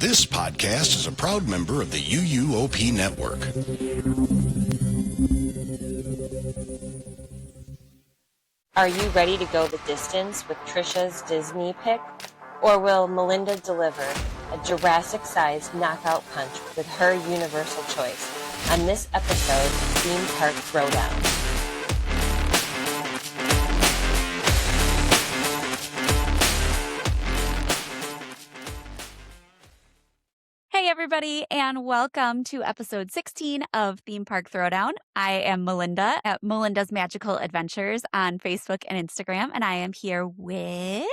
This podcast is a proud member of the UUOP Network. Are you ready to go the distance with Trisha's Disney pick? Or will Melinda deliver a Jurassic-sized knockout punch with her universal choice on this episode of Theme Park Throwdown? Hey everybody, and welcome to episode 16 of Theme Park Throwdown. I am Melinda at Melinda's Magical Adventures on Facebook and Instagram, and I am here with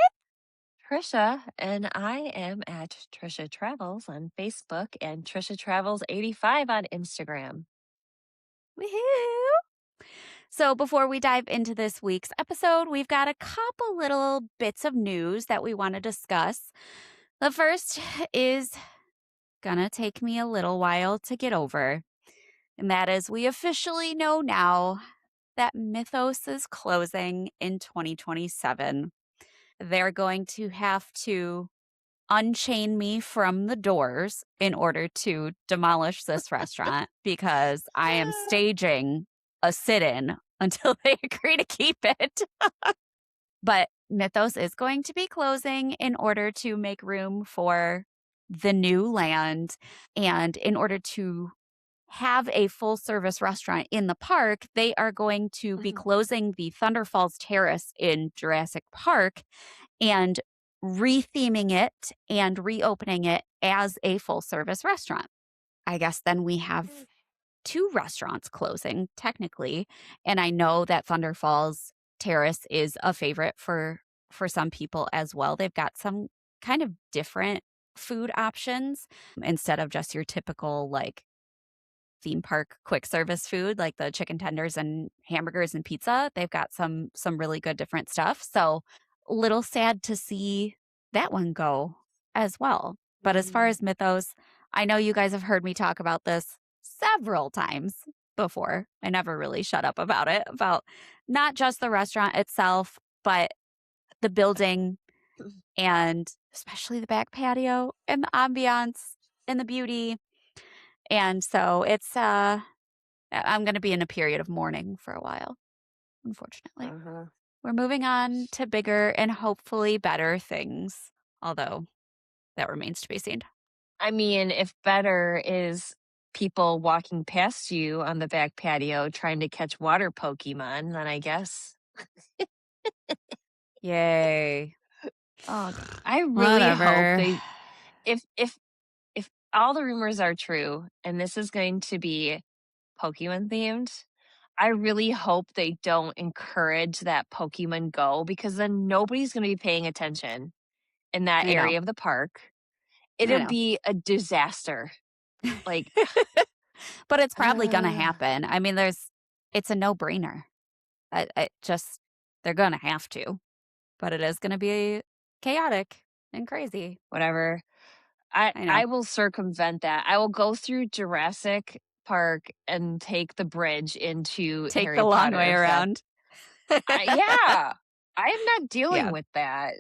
Trisha, and I am at Trisha Travels on Facebook and Trisha Travels 85 on Instagram. Woohoo! So before we dive into this week's episode, we've got a couple little bits of news that we want to discuss. The first is gonna take me a little while to get over, and that is we officially know now that Mythos is closing in 2027. They're going to have to unchain me from the doors in order to demolish this restaurant because I am staging a sit-in until they agree to keep it. But Mythos is going to be closing in order to make room for the new land, and in order to have a full service restaurant in the park, they are going to be closing the Thunder Falls Terrace in Jurassic Park and retheming it and reopening it as a full service restaurant. I guess then we have two restaurants closing technically, and I know that Thunder Falls Terrace is a favorite for some people as well. They've got some kind of different food options instead of just your typical like theme park quick service food like the chicken tenders and hamburgers and pizza. They've got some really good different stuff. So a little sad to see that one go as well. But as far as Mythos, I know you guys have heard me talk about this several times before. I never really shut up about it, about not just the restaurant itself, but the building and especially the back patio and the ambiance and the beauty. And so it's, I'm going to be in a period of mourning for a while, unfortunately. We're moving on to bigger and hopefully better things, although that remains to be seen. I mean, if better is people walking past you on the back patio trying to catch water Pokemon, then I guess. Yay. Oh, I really Whatever. hope if all the rumors are true and this is going to be Pokemon themed, I really hope they don't encourage that Pokemon Go, because then nobody's going to be paying attention in that I know. area of the park. I It'll know. be a disaster. Like, but it's probably going to happen. I mean, it's a no-brainer. They're going to have to, but it is going to be chaotic and crazy. Whatever. I I will circumvent that. I will go through Jurassic Park and take the bridge into Take Harry the long Potter way around. Yeah. I am not dealing with that.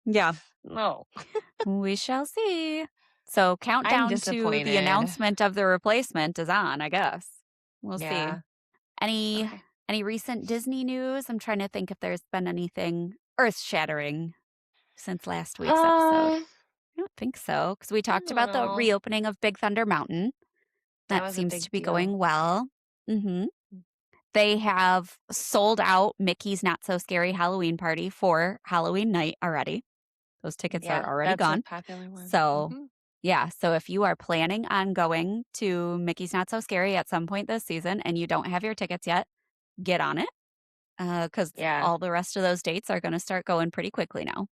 Yeah. No. We shall see. So countdown to the announcement of the replacement is on, I guess. We'll see. Any recent Disney news? I'm trying to think if there's been anything earth-shattering since last week's episode. I don't think so, because we talked about the reopening of Big Thunder Mountain. That seems to be going well. They have sold out Mickey's Not So Scary Halloween Party for Halloween night already. Those tickets are already gone. That's a popular one. So, yeah. So if you are planning on going to Mickey's Not So Scary at some point this season and you don't have your tickets yet, get on it. Because all the rest of those dates are going to start going pretty quickly now.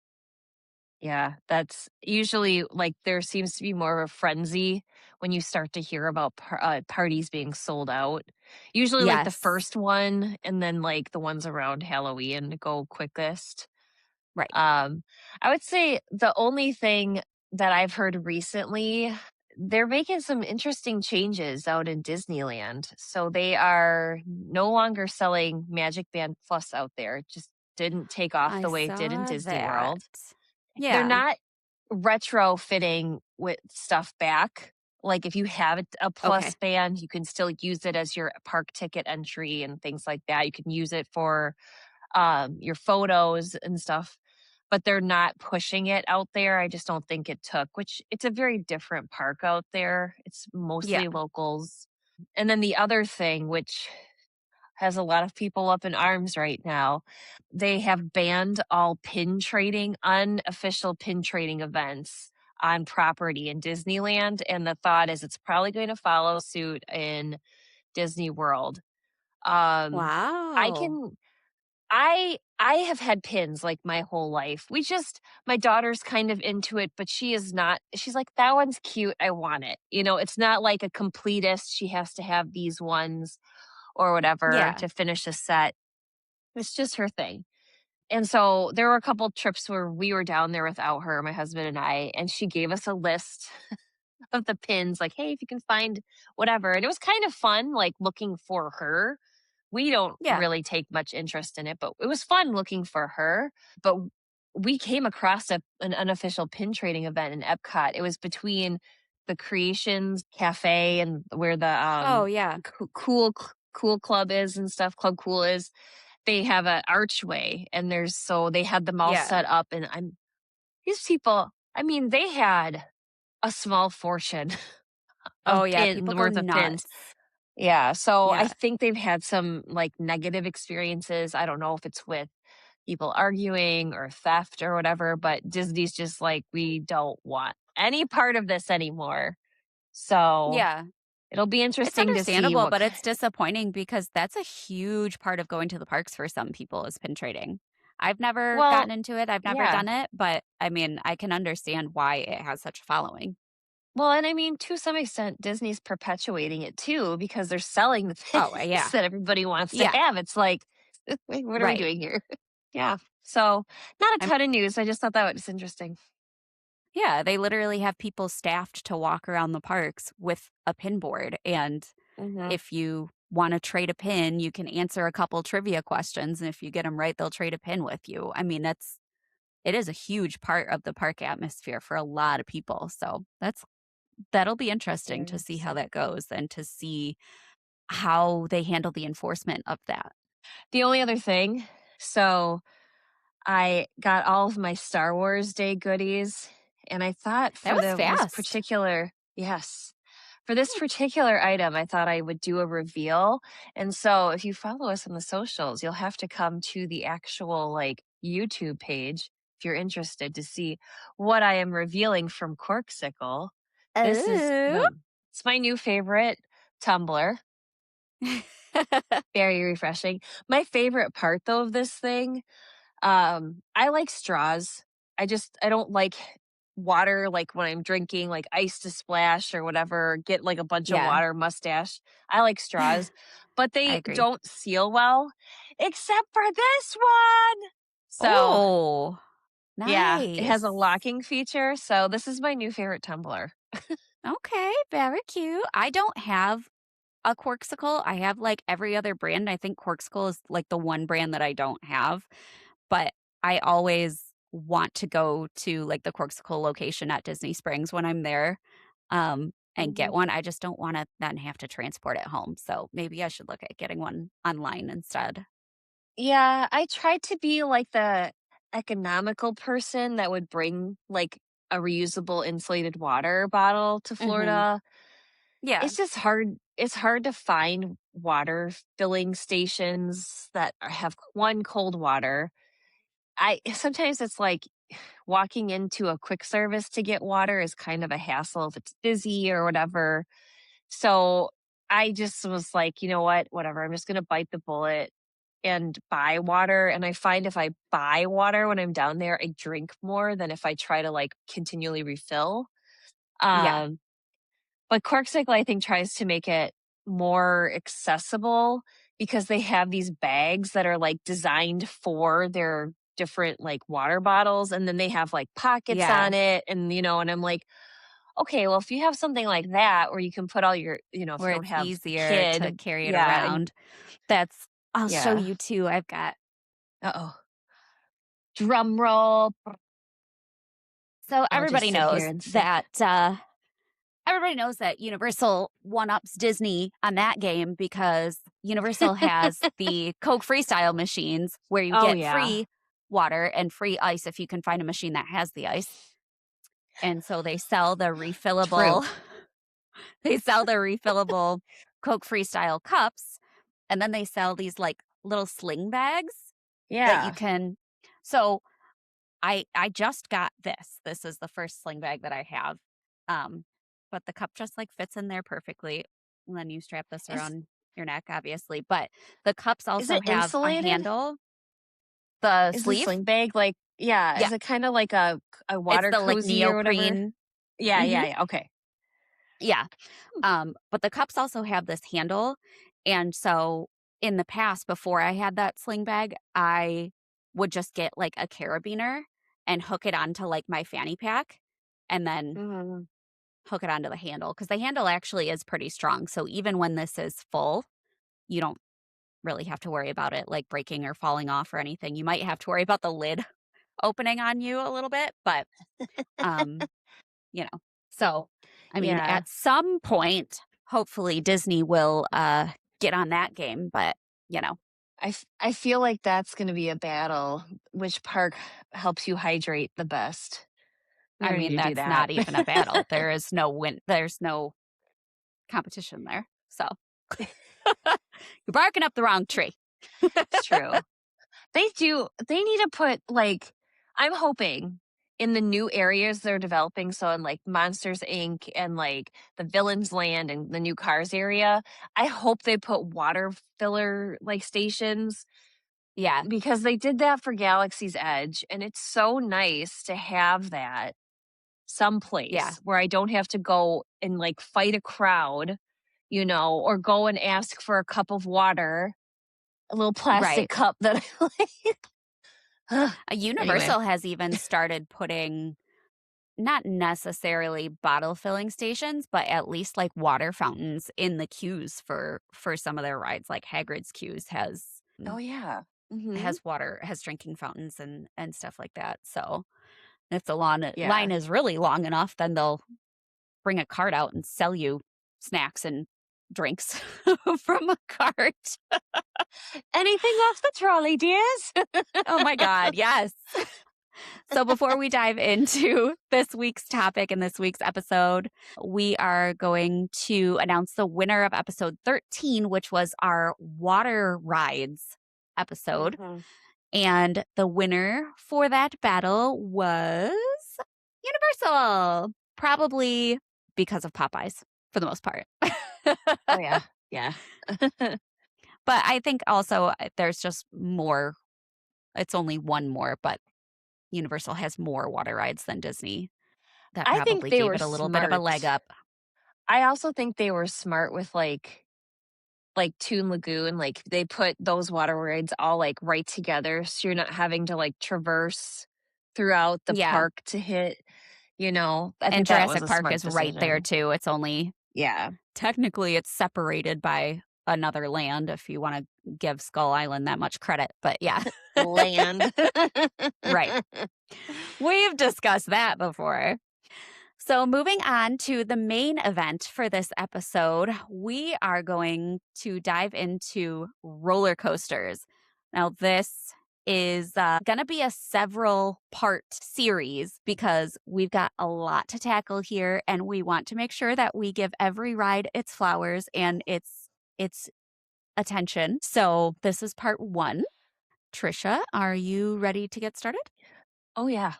Yeah, that's usually like there seems to be more of a frenzy when you start to hear about parties being sold out. Usually like the first one and then like the ones around Halloween go quickest. Right. I would say the only thing that I've heard recently, they're making some interesting changes out in Disneyland. So they are no longer selling Magic Band Plus out there. It just didn't take off the way it did in Disney World. Yeah. They're not retrofitting with stuff back. Like if you have a plus Okay. band, you can still use it as your park ticket entry and things like that. You can use it for your photos and stuff, but they're not pushing it out there. I just don't think it took, which it's a very different park out there. It's Yeah. mostly locals. And then the other thing, which has a lot of people up in arms right now, they have banned all pin trading, unofficial pin trading events on property in Disneyland. And the thought is it's probably going to follow suit in Disney World. Um, I Wow. can I have had pins like my whole life. My daughter's kind of into it, but she is not. She's like, that one's cute. I want it. It's not like a completist. She has to have these ones or whatever Yeah. to finish a set. It's just her thing. And so there were a couple trips where we were down there without her, my husband and I, and she gave us a list of the pins, like, hey, if you can find whatever. And it was kind of fun, like looking for her. We don't Yeah. really take much interest in it, but it was fun looking for her. But we came across an unofficial pin trading event in Epcot. It was between the Creations Cafe and where the Oh, yeah. Cool Club is and stuff. Club Cool is. They have an archway, and they had them all Yeah. set up, and these people. I mean, they had a small fortune Oh, of yeah. People go worth of pins. nuts. Yeah, so I Yeah. think they've had some, like, negative experiences. I don't know if it's with people arguing or theft or whatever, but Disney's just like, "We don't want any part of this anymore." So, Yeah. it'll be It's interesting to see understandable, what but ki it's disappointing because that's a huge part of going to the parks for some people is pin trading. I've never Well, gotten into it. I've never yeah. done it, but I mean, I can understand why it has such a following. Well, and I mean, to some extent, Disney's perpetuating it too because they're selling the Oh, things yeah. that everybody wants to Yeah. have. It's like, "Wait, what are we Right. doing here?" Yeah. So, not a I'm ton of news. I just thought that was interesting. Yeah, they literally have people staffed to walk around the parks with a pin board, and Mhm. if you wanna trade a pin, you can answer a couple trivia questions, and if you get them right, they'll trade a pin with you. I mean, it is a huge part of the park atmosphere for a lot of people, so that'll be interesting to Very see how interesting. that goes and to see how they handle the enforcement of that. The only other thing, so I got all of my Star Wars Day goodies, and I thought That for was this fast. particular yes. For this particular item, I thought I would do a reveal. And so if you follow us on the socials, you'll have to come to the actual like YouTube page if you're interested to see what I am revealing from Corksicle. This is Oh. it's my new favorite tumbler. Very refreshing. My favorite part though of this thing, I like straws. I don't like water like when I'm drinking like ice to splash or whatever, get like a bunch of Yeah. water mustache. I like straws, but I they agree. don't seal well except for this one. So, Oh, yeah, it has a nice. locking feature, so this is my new favorite tumbler. Okay, very cute. I don't have a Corksicle. I have like every other brand. I think Corksicle is like the one brand that I don't have, but I always want to go to like the Corksicle location at Disney Springs when I'm there and get Mhm. one. I just don't want to then have to transport it home. So maybe I should look at getting one online instead. Yeah, I tried to be like the economical person that would bring like a reusable insulated water bottle to Mhm. Florida. Yeah. It's just hard. It's hard to find water filling stations that have one cold water. I sometimes it's like walking into a quick service to get water is kind of a hassle if it's busy or whatever. So I just was like, you know what, whatever. I'm just gonna bite the bullet and buy water. And I find if I buy water when I'm down there, I drink more than if I try to like continually refill. Yeah. Um, but Corkcicle, I think, tries to make it more accessible because they have these bags that are like designed for their different like water bottles. And then they have like pockets Yeah. on it. And I'm like, okay, well, if you have something like that where you can put all your, if Where you don't it's have a easier to kid, carry it yeah, and around. That's I'll show yeah. you too. I've got Uh oh. Drum roll. So I'll just everybody sit here knows and sip. that Universal one-ups Disney on that game because Universal has the Coke Freestyle machines where you Oh, get yeah. free water and free ice if you can find a machine that has the ice. And so they sell the refillable Coke Freestyle cups, and then they sell these like little sling bags that you Yeah. can. So I just got this. This is the first sling bag that I have. But the cup just like fits in there perfectly. And then you strap this Is around your neck, obviously. But the cups is also it have a insulated? handle. The Is the sleeve, sling bag like yeah, yeah, is it kinda like a it's water the like cozy or whatever? neoprene. Yeah, Hmm. yeah, yeah, okay. Yeah. But the cups also have this handle. And so in the past, before I had that sling bag, I would just get like a carabiner and hook it onto like my fanny pack and then Mhm. hook it onto the handle because the handle actually is pretty strong. So even when this is full, you don't really have to worry about it like breaking or falling off or anything. You might have to worry about the lid opening on you a little bit, but um you know. So, I mean, Yeah. at some point, hopefully Disney will get on that game, but you know, I feel like that's gonna be a battle. Which park helps you hydrate the best? We I don't need mean, to do that's that. not even a battle. There is no there's no competition there. So, you're barking up the wrong tree. It's true. They need to put, like I'm hoping in the new areas they're developing, so in, like, Monsters, Inc. and, like, the Villains Land and the new Cars area, I hope they put water filler, like, stations Yeah, because they did that for Galaxy's Edge, and it's so nice to have that yeah, someplace where I don't have to go and, like, fight a crowd, or go and ask for a cup of water, a little plastic right. cup that I like. Anyway. Universal has even started putting not necessarily bottle filling stations, but at least like water fountains in the queues for some of their rides. Like Hagrid's queues Oh, yeah. Mhm. has drinking fountains and stuff like that. So if the line Yeah. is really long enough, then they'll bring a cart out and sell you snacks and drinks from a cart. Anything off the trolley, dears? Oh my God, yes. So before we dive into this week's topic and this week's episode, we are going to announce the winner of episode 13, which was our water rides episode. Mhm. And the winner for that battle was Universal, probably because of Popeyes for the most part. Oh, yeah. Yeah. But I think also there's just more. It's only one more, but Universal has more water rides than Disney. That I think probably they gave were it a little bit of a leg smart. up. I also think they were smart with, like, Toon Lagoon, like, they put those water rides all, like, right together, so you're not having to, like, traverse throughout the Yeah. park to hit. I And think that was Jurassic a Park smart is right there decision. too. It's only Yeah. technically it's separated by another land if you want to give Skull Island that much credit. But yeah. Land. Right. We've discussed that before. So, moving on to the main event for this episode, we are going to dive into roller coasters. Now, this is going to be a several part series because we've got a lot to tackle here and we want to make sure that we give every ride its flowers and its attention. So, this is part 1. Trisha, are you ready to get started? Oh, yeah.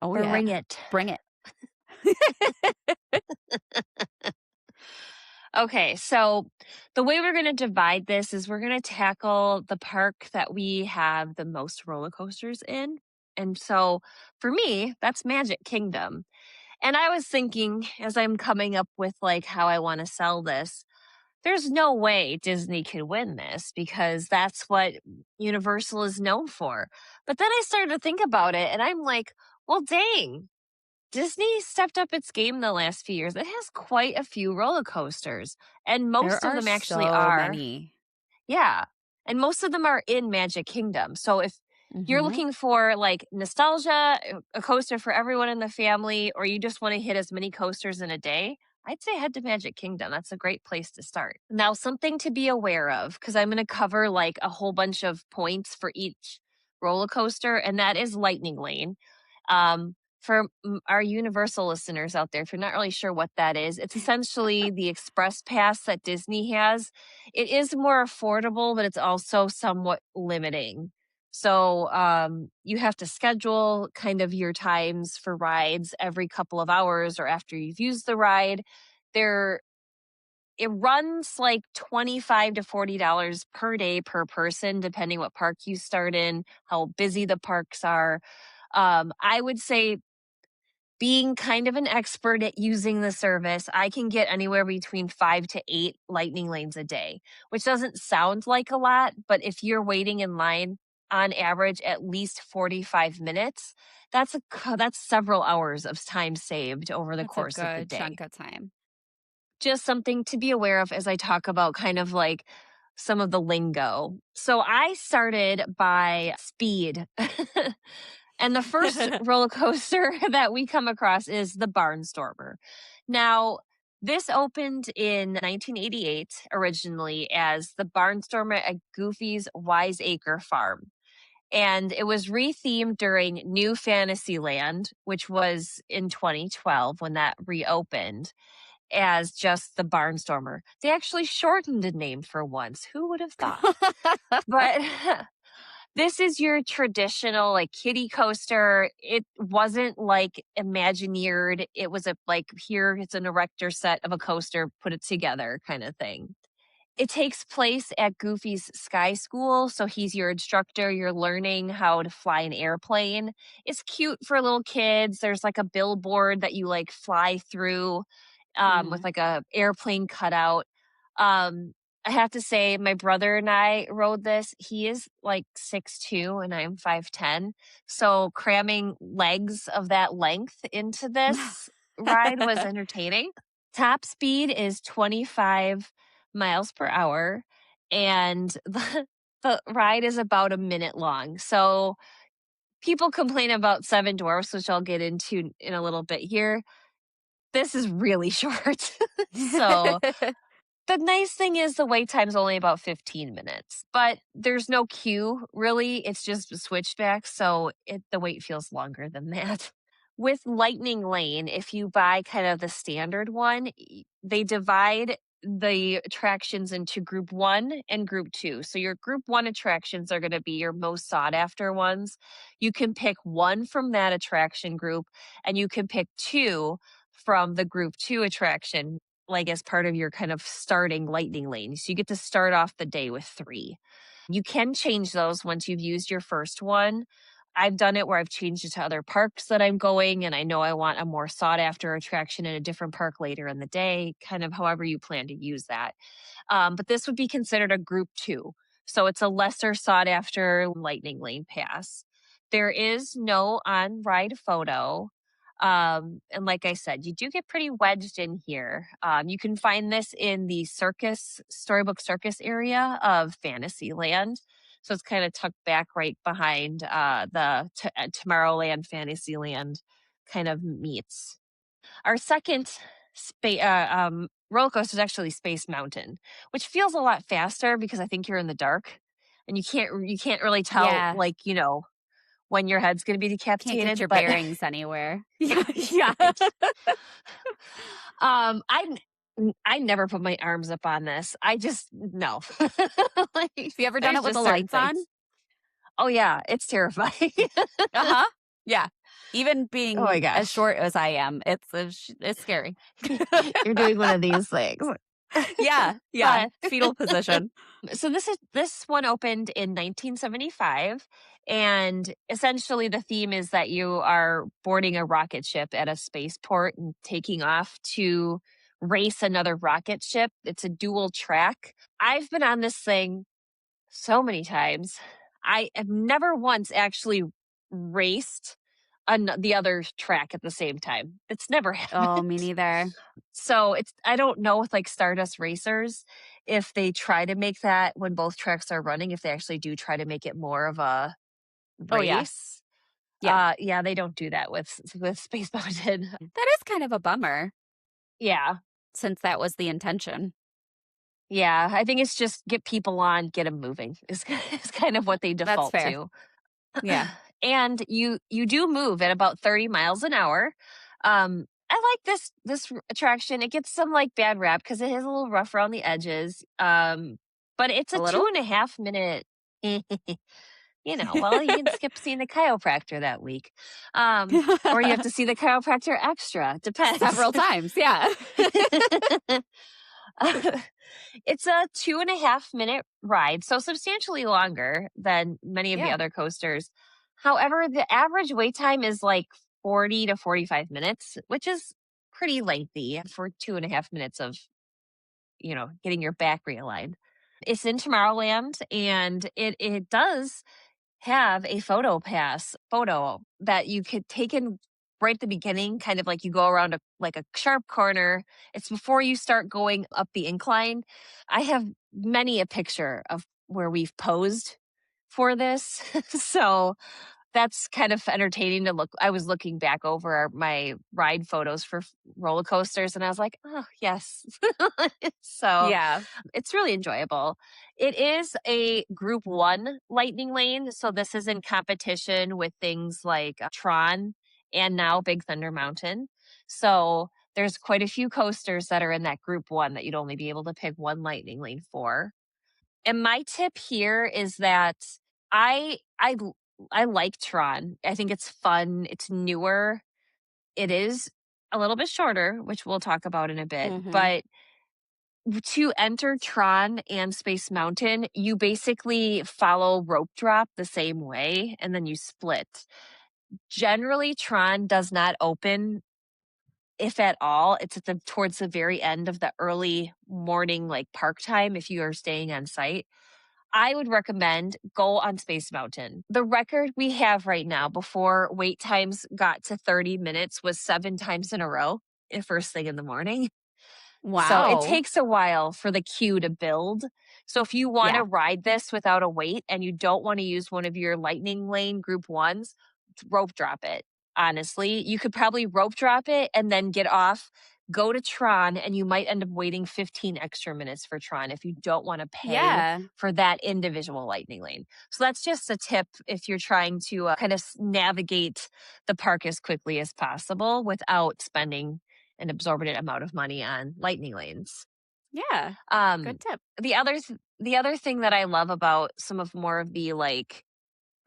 Oh yeah. Bring it. Bring it. Okay, so the way we're going to divide this is we're going to tackle the park that we have the most roller coasters in. And so for me, that's Magic Kingdom. And I was thinking as I'm coming up with like how I want to sell this, there's no way Disney could win this because that's what Universal is known for. But then I started to think about it and I'm like, well, dang, Disney stepped up its game the last few years. It has quite a few roller coasters, and There most of are them actually so are. many. Yeah. And most of them are in Magic Kingdom. So if you're Mhm. looking for like nostalgia, a coaster for everyone in the family, or you just want to hit as many coasters in a day, I'd say head to Magic Kingdom. That's a great place to start. Now, something to be aware of, because I'm going to cover like a whole bunch of points for each roller coaster, and that is Lightning Lane. For our Universal listeners out there, if you're not really sure what that is, it's essentially the express pass that Disney has. It is more affordable, but it's also somewhat limiting. So you have to schedule kind of your times for rides every couple of hours or after you've used the ride. There, it runs like $25 to $40 per day per person, depending what park you start in, how busy the parks are. I would say being kind of an expert at using the service, I can get anywhere between 5 to 8 lightning lanes a day, which doesn't sound like a lot, but if you're waiting in line on average at least 45 minutes, that's several hours of time saved over the That's a course of the good day. chunk of time. Just something to be aware of as I talk about kind of like some of the lingo. So I started by speed. And the first roller coaster that we come across is the Barnstormer. Now, this opened in 1988 originally as the Barnstormer at Goofy's Wiseacre Farm. And it was rethemed during New Fantasyland, which was in 2012 when that reopened as just the Barnstormer. They actually shortened the name for once. Who would have thought? But this is your traditional like kiddie coaster. It wasn't like Imagineered. It was a like here it's an erector set of a coaster, put it together kind of thing. It takes place at Goofy's Sky School, so he's your instructor. You're learning how to fly an airplane. It's cute for little kids. There's like a billboard that you like fly through with Mhm. like a airplane cutout. Um, I have to say, my brother and I rode this. He is like 6'2" and I'm 5'10". So cramming legs of that length into this ride was entertaining. Top speed is 25 miles per hour, and the ride is about a minute long. So people complain about Seven Dwarfs, which I'll get into in a little bit here. This is really short. So the nice thing is the wait time's only about 15 minutes, but there's no queue really. It's just a switchback, so the wait feels longer than that. With Lightning Lane, if you buy kind of the standard one, they divide the attractions into group 1 and group 2. So your group 1 attractions are going to be your most sought after ones. You can pick one from that attraction group and you can pick two from the group 2 attraction like as part of your kind of starting lightning lane. So you get to start off the day with 3. You can change those once you've used your first one. I've done it where I've changed it to other parks that I'm going, and I know I want a more sought after attraction in a different park later in the day, kind of however you plan to use that. But this would be considered a group 2. So it's a lesser sought after lightning lane pass. There is no on ride photo. And like I said, you do get pretty wedged in here. You can find this in the Storybook Circus area of Fantasyland. So it's kind of tucked back right behind the Tomorrowland Fantasyland kind of meets. Our second roller coaster is actually Space Mountain, which feels a lot faster because I think you're in the dark and you can't really tell Yeah. like when your head's going to be Can't get decapitated. your But bearings anywhere. Yeah. Yeah. right. I I never put my arms up on this. I just no. Like, Have you ever done there's it with the just certain lights things. on? Oh yeah, it's terrifying. Uh-huh. Yeah. Even Oh my being as gosh. short as I am, it's scary. You're doing one of these things. Yeah. Yeah. But Fetal position. so this one opened in 1975, and essentially the theme is that you are boarding a rocket ship at a spaceport and taking off to race another rocket ship. It's a dual track. I've been on this thing so many times. I have never once actually raced the other track at the same time. It's never Oh, me happened. neither. So I don't know with like Stardust Racers if they try to make that when both tracks are running, if they actually do try to make it more of a Oh, yeah. race. Yeah. Yeah, they don't do that with Space Mountain. That is kind of a bummer Yeah. since that was the intention. Yeah, I think it's just get people on, get them moving is kind of what they That's default fair. to. Yeah. And you do move at about 30 miles an hour. I like this attraction. It gets some like bad rap because it is a little rough around the edges. But it's A a little? 2.5 minute. Well, you can skip seeing the chiropractor that week, or you have to see the chiropractor extra. Depends. Several times. Yeah. It's a 2.5 minute ride, so substantially longer than many of the Yeah. other coasters. However, the average wait time is like 40 to 45 minutes, which is pretty lengthy for 2.5 minutes of, getting your back realigned. It's in Tomorrowland, and it does have a photo that you could take in right at the beginning, kind of like you go around a sharp corner. It's before you start going up the incline. I have many a picture of where we've posed for this. So that's kind of entertaining to look. I was looking back over my ride photos for roller coasters, and I was like, oh, yes. So Yeah. it's really enjoyable. It is a group one lightning lane. So this is in competition with things like Tron and now Big Thunder Mountain. So there's quite a few coasters that are in that group one that you'd only be able to pick one lightning lane for. And my tip here is that I like Tron. I think it's fun. It's newer. It is a little bit shorter, which we'll talk about in a bit. Mm-hmm. But to enter Tron and Space Mountain, you basically follow rope drop the same way and then you split. Generally, Tron does not open, if at all. It's towards the very end of the early morning, like park time, if you are staying on site. I would recommend go on Space Mountain. The record we have right now before wait times got to 30 minutes was 7 times in a row, first thing in the morning. So it Wow. takes a while for the queue to build. So if you want to Yeah. ride this without a wait and you don't want to use one of your lightning lane group ones, rope drop it. Honestly, you could probably rope drop it and then get off, go to Tron, and you might end up waiting 15 extra minutes for Tron if you don't want to pay Yeah. for that individual lightning lane. So that's just a tip if you're trying to kind of navigate the park as quickly as possible without spending an exorbitant amount of money on lightning lanes. Yeah. Um, Good tip. the other thing that I love about some of more of the like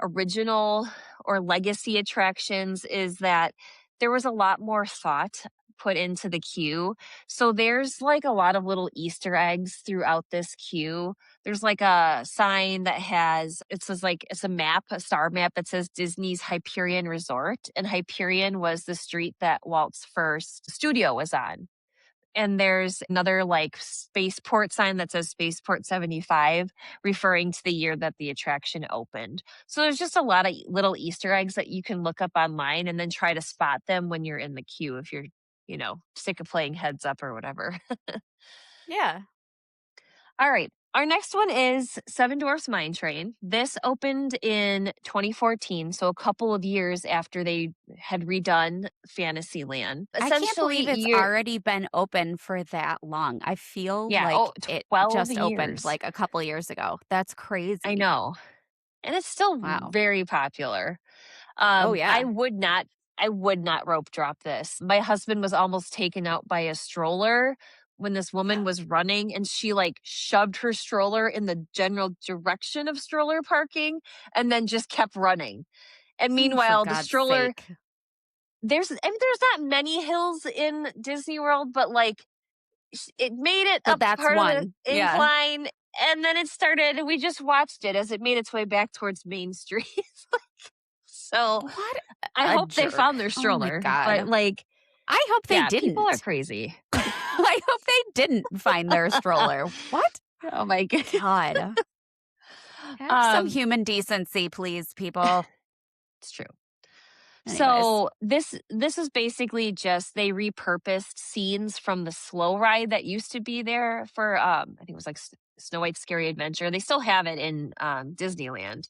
original or legacy attractions is that there was a lot more thought put into the queue. So there's like a lot of little Easter eggs throughout this queue. There's like a sign that it's a map, a star map that says Disney's Hyperion Resort. And Hyperion was the street that Walt's first studio was on. And there's another like spaceport sign that says Spaceport 75, referring to the year that the attraction opened. So there's just a lot of little Easter eggs that you can look up online and then try to spot them when you're in the queue if you're, sick of playing heads up or whatever. Yeah. All right. Our next one is Seven Dwarfs Mine Train. This opened in 2014, so a couple of years after they had redone Fantasyland. I can't believe Essentially, it's already been open for that long. I feel like it 12 just opened years. like a couple years ago. That's crazy. I know. And it's still Wow. very popular. Oh, yeah. I would not rope drop this. My husband was almost taken out by a stroller when this woman was running, and she like shoved her stroller in the general direction of stroller parking and then just kept running. And For meanwhile, the God's stroller, sake. there's not many hills in Disney World, but like it made it But up that's part of the one. Yeah. incline, and then it started. We just watched it as it made its way back towards Main Street. So What I a hope they jerk. found their Oh, my stroller. But God. like, I hope they yeah, people are didn't. crazy. I hope they didn't find their stroller. What? Oh my God. God. Have some human decency, please, people. It's true. Anyways. So this is basically just they repurposed scenes from the slow ride that used to be there for I think it was like Snow White's Scary Adventure. They still have it in Disneyland.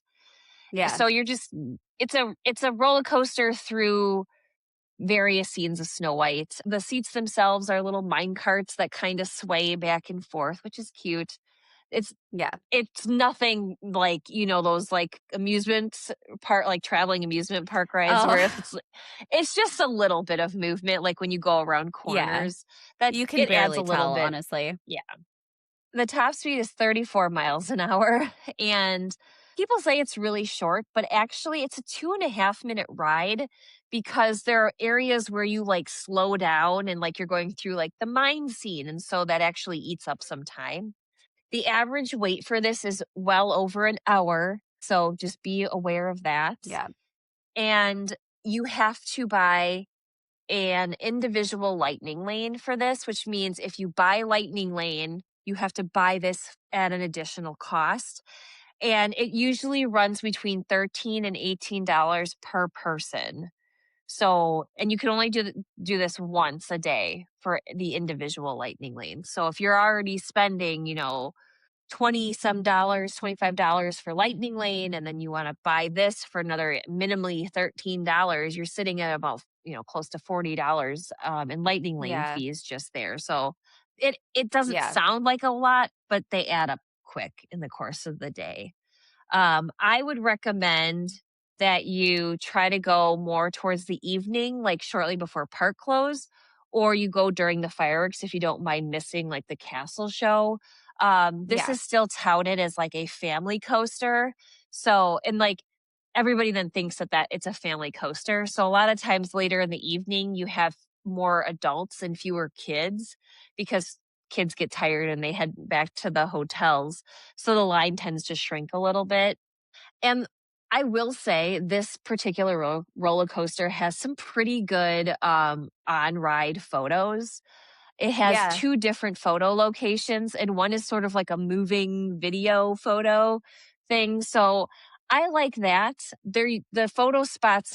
Yeah. So you're just it's a roller coaster through various scenes of Snow White. The seats themselves are little mine carts that kind of sway back and forth, which is cute. It's Yeah. it's nothing like, those like amusement park, like traveling amusement park rides Oh, where if it's just a little bit of movement, like when you go around yeah. corners, that You can it adds a barely little tell, bit. honestly. Yeah. The top speed is 34 miles an hour. And people say it's really short, but actually it's a 2.5 minute ride because there are areas where you like slow down and like you're going through like the mine scene. And so that actually eats up some time. The average wait for this is well over an hour. So just be aware of that. Yeah. And you have to buy an individual lightning lane for this, which means if you buy lightning lane, you have to buy this at an additional cost. And it usually runs between $13 and $18 per person. So, and you can only do this once a day for the individual lightning lane. So if you're already spending, 20 some dollars, $25 for lightning lane, and then you want to buy this for another minimally $13, you're sitting at about, close to $40 in lightning lane Yeah. fees just there. So it doesn't Yeah. sound like a lot, but they add up quick in the course of the day. I would recommend that you try to go more towards the evening, like shortly before park close, or you go during the fireworks if you don't mind missing like the castle show. This Yeah. is still touted as like a family coaster. So, and like everybody then thinks that it's a family coaster. So a lot of times later in the evening, you have more adults and fewer kids because kids get tired and they head back to the hotels. So the line tends to shrink a little bit. And I will say this particular roller coaster has some pretty good on ride photos. It has Yeah. 2 different photo locations, and one is sort of like a moving video photo thing, so I like that. The photo spots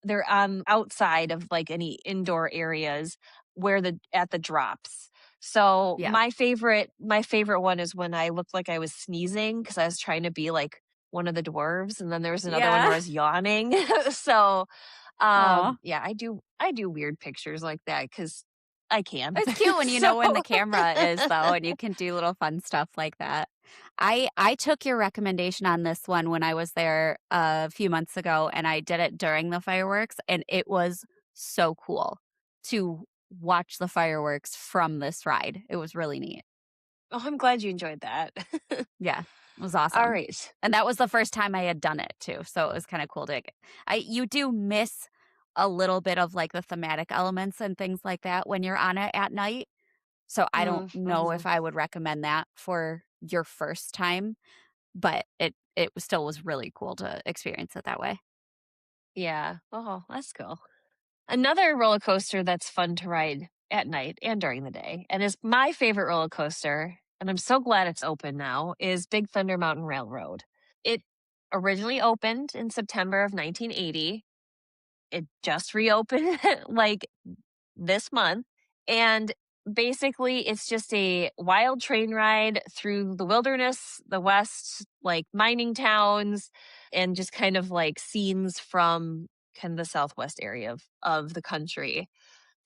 they're outside of, like, any indoor areas where at the drops. So, Yeah. my favorite one is when I looked like I was sneezing because I was trying to be like one of the dwarves, and then there was another one where I Yeah. was yawning. So, Oh, yeah, I do weird pictures like that because I can. it's cute when you So know when the camera is, though, and you can do little fun stuff like that. I took your recommendation on this one when I was there a few months ago, and I did it during the fireworks, and it was so cool to watch the fireworks from this ride. It was really neat. Oh, I'm glad you enjoyed that. Yeah, it was All awesome. right. And that was the first time I had done it too, so it was kinda cool to you do miss a little bit of, like, the thematic elements and things like that when you're on it at night, so I don't know Mhm. if I would recommend that for your first time, but it still was really cool to experience it that way. Yeah. Oh, that's cool. Another roller coaster that's fun to ride at night and during the day, and is my favorite roller coaster, and I'm so glad it's open now, is Big Thunder Mountain Railroad. It originally opened in September of 1980. It just reopened like this month. And basically, it's just a wild train ride through the wilderness, the West, like mining towns, and just kind of like scenes from kind of the Southwest area of the country.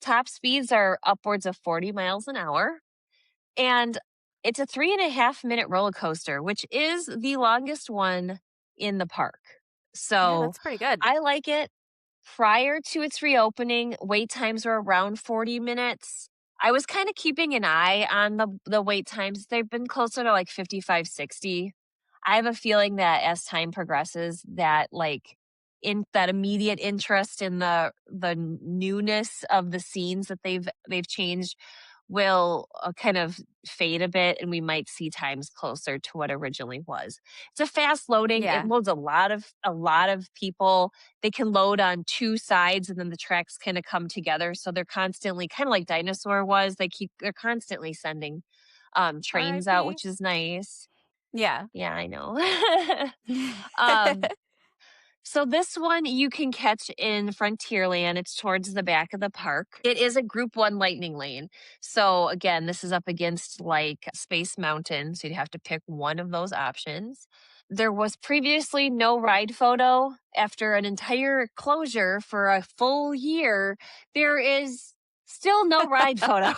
Top speeds are upwards of 40 miles an hour. And it's a 3.5 minute roller coaster, which is the longest one in the park. Yeah, So that's pretty good. I like it. Prior to its reopening, wait times were around 40 minutes. I was kind of keeping an eye on the wait times. They've been closer to like 55, 60. I have a feeling that as time progresses that like in that immediate interest in the newness of the scenes that they've changed will kind of fade a bit and we might see times closer to what originally was. It's a fast loading. It Yeah. loads a lot of people. They can load on 2 sides and then the tracks kind of come together. So they're constantly kind of like Dinosaur was. They're constantly sending trains out, RIP. which is nice. Yeah. Yeah, I know. um so this one you can catch in Frontierland. It's towards the back of the park. It is a group 1 lightning lane. So again, this is up against like Space Mountain, so you'd have to pick one of those options. there was previously no ride photo. After an entire closure for a full year, there is still no ride photo.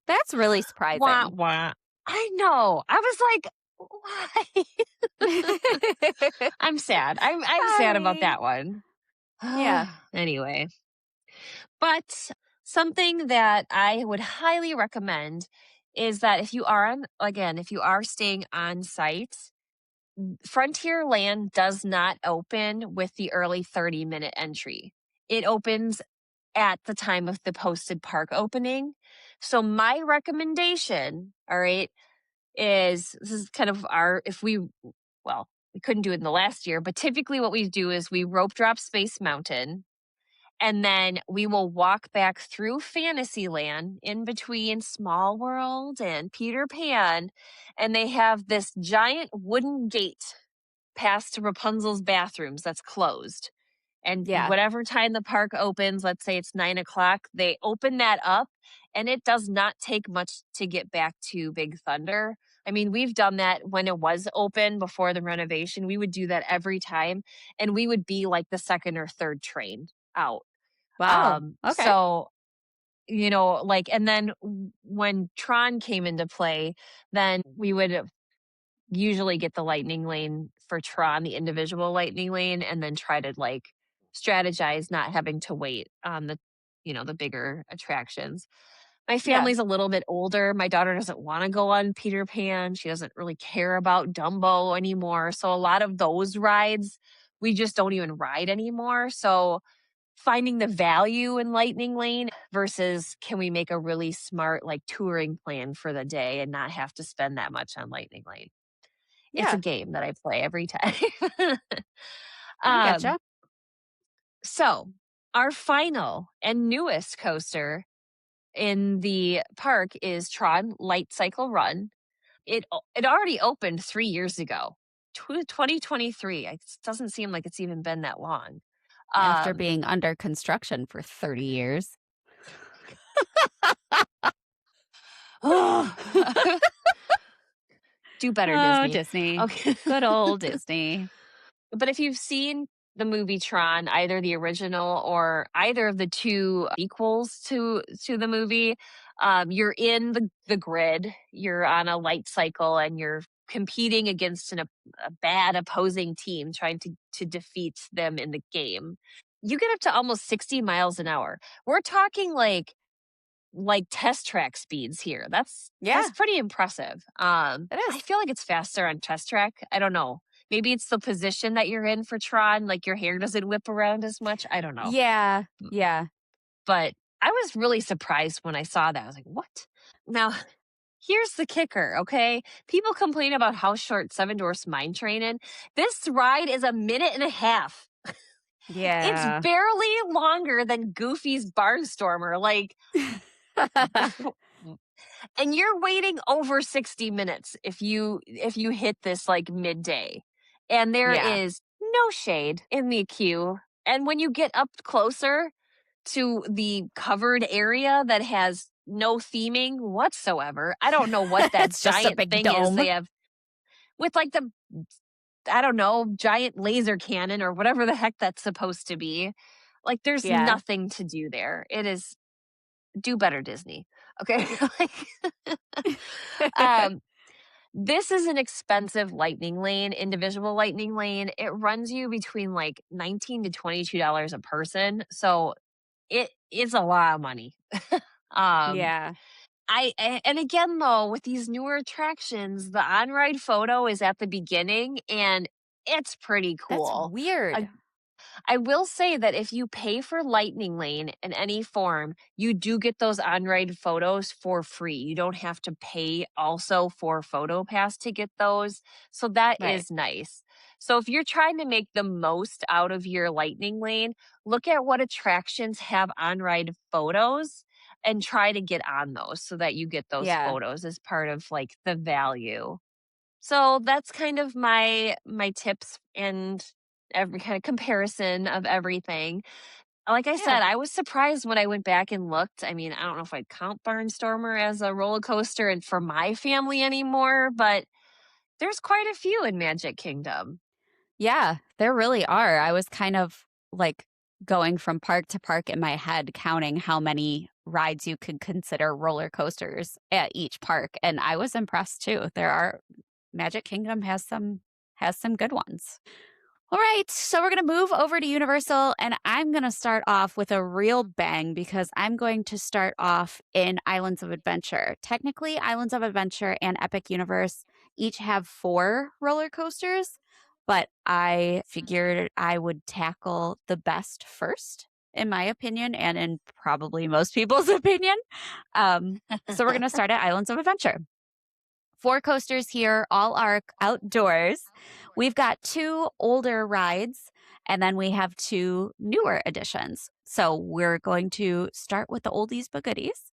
That's really Wah, surprising. wah. I know. I was like, why? I'm sad. I'm sad about Sorry. that one. Yeah. Anyway, but something that I would highly recommend is that if you are if you are staying on site, Frontierland does not open with the early 30-minute entry. It opens at the time of the posted park opening. So my recommendation, all right, is this is kind of we couldn't do it in the last year, but typically what we do is we rope drop Space Mountain, and then we will walk back through Fantasyland in between Small World and Peter Pan, and they have this giant wooden gate past Rapunzel's bathrooms that's closed. And Yeah. whatever time the park opens, let's say it's 9 o'clock, they open that up, and it does not take much to get back to Big Thunder. I mean, we've done that when it was open before the renovation. We would do that every time, and we would be like the second or third train out. Wow. Okay. So, and then when Tron came into play, then we would usually get the lightning lane for Tron, the individual lightning lane, and then try to strategize not having to wait on the bigger attractions. My Yeah. family's a little bit older. My daughter doesn't want to go on Peter Pan. She doesn't really care about Dumbo anymore. So a lot of those rides we just don't even ride anymore. So finding the value in Lightning Lane versus can we make a really smart touring plan for the day and not have to spend that much on Lightning Lane. It's a Yeah. game that I play every time. I um, getcha. so our final and newest coaster in the park is Tron Light Cycle Run. It already opened 3 years ago, 2023. It doesn't seem like it's even been that long. After Um, being under construction for 30 years. do better, Oh, Disney. Disney. Okay. Good old Disney. But if you've seen the movie Tron, either the original or either of the two equals to the movie, you're in the grid. You're on a light cycle, and you're competing against a bad opposing team, trying to defeat them in the game. You get up to almost 60 miles an hour. We're talking test track speeds here. That's Yeah, pretty impressive. it I is. feel like it's faster on test track. I don't know. Maybe it's the position that you're in for Tron, like your hair doesn't whip around as much. I don't know. Yeah. Yeah. But I was really surprised when I saw that. I was like, "What?" Now, here's the kicker, okay? People complain about how short Seven Dwarfs Mine Train in. This ride is a minute and a half. It's Yeah. barely longer than Goofy's Barnstormer. And you're waiting over 60 minutes if you hit this midday. And there Yeah. is no shade in the queue. And when you get up closer to the covered area that has no theming whatsoever, I don't know what that It's just a giant big thing is dome. they have with the I don't know, giant laser cannon or whatever the heck that's supposed to be. There's Yeah. nothing to do there. It is do better, Disney. Okay. um this is an expensive lightning lane, individual lightning lane. It runs you between $19 to $22 a person. So it is a lot of money. um Yeah. and again though, with these newer attractions, the on-ride photo is at the beginning, and it's pretty That's cool. weird. I will say that if you pay for Lightning Lane in any form, you do get those on-ride photos for free. You don't have to pay also for PhotoPass to get those. So that Right. is nice. So if you're trying to make the most out of your Lightning Lane, look at what attractions have on-ride photos and try to get on those so that you get those Yeah. photos as part of the value. So that's kind of my tips and every kind of comparison of everything. Like I Yeah. said, I was surprised when I went back and looked. I mean, I don't know if I'd count Barnstormer as a roller coaster and for my family anymore, but There's quite a few in Magic Kingdom. Yeah, there really are. I was kind of like going from park to park in my head, counting how many rides you could consider roller coasters at each park, and I was impressed too. Magic Kingdom has some good ones. All right, so we're going to move over to Universal, and I'm going to start off with a real bang because I'm going to start off in Islands of Adventure. Technically, Islands of Adventure and Epic Universe each have 4 roller coasters, but I figured I would tackle the best first, in my opinion, and in probably most people's opinion. So we're going to start at Islands of Adventure. 4 coasters here, all are outdoors. We've got 2 older rides, and then we have 2 newer additions. So we're going to start with the oldies but goodies.